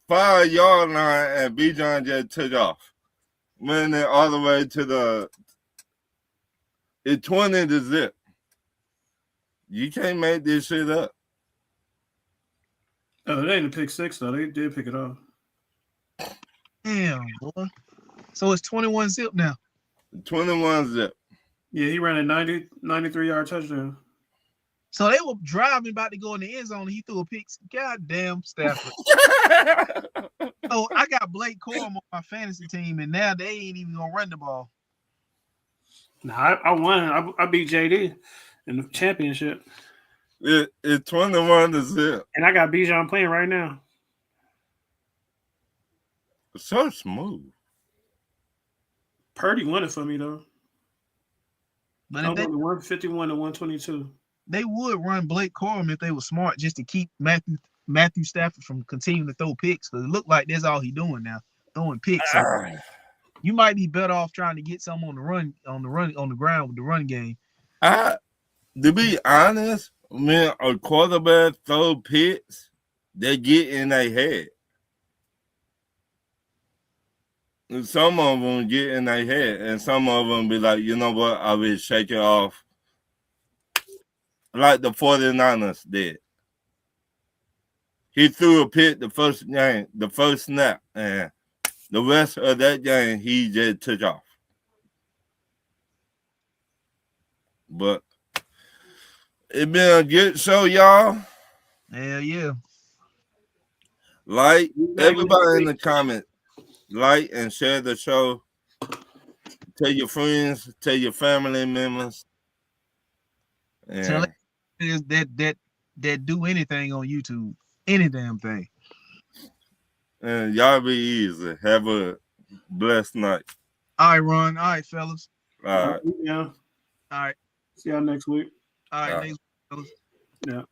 5-yard line and B. John just took off. Ran it all the way to it's 20 to zip. You can't make this shit up. Oh, it ain't a pick six though. They did pick it up. Damn, boy. So it's 21 zip now. 21 zip. Yeah, he ran a 93-yard touchdown. So they were driving about to go in the end zone. And he threw a pick. Goddamn Stafford. So I got Blake Corum on my fantasy team, and now they ain't even gonna run the ball. Nah, I won. I beat JD in the championship. It's 21 to zip. And I got Bijan playing right now. So smooth. Purdy won it for me though. But I if they, won 151 to 122. they would run Blake Corum if they were smart, just to keep Matthew Stafford from continuing to throw picks. Because it looked like that's all he's doing now, throwing picks. So you might be better off trying to get some on the ground with the run game. To be honest, when a quarterback throw picks, they get in their head. And some of them get in their head, and some of them be like, you know what, I will shake it off. Like the 49ers did. He threw a pick the first game, the first snap, and the rest of that game, he just took off. But it been a good show, y'all. Hell yeah. Like, everybody in the comments, like and share the show. Tell your friends, tell your family members. Tell it that do anything on YouTube. Any damn thing. And y'all be easy. Have a blessed night. All right, Ron. All right, fellas. All right. Yeah. All right. See y'all next week. All right. All right. Next week, fellas. Yeah.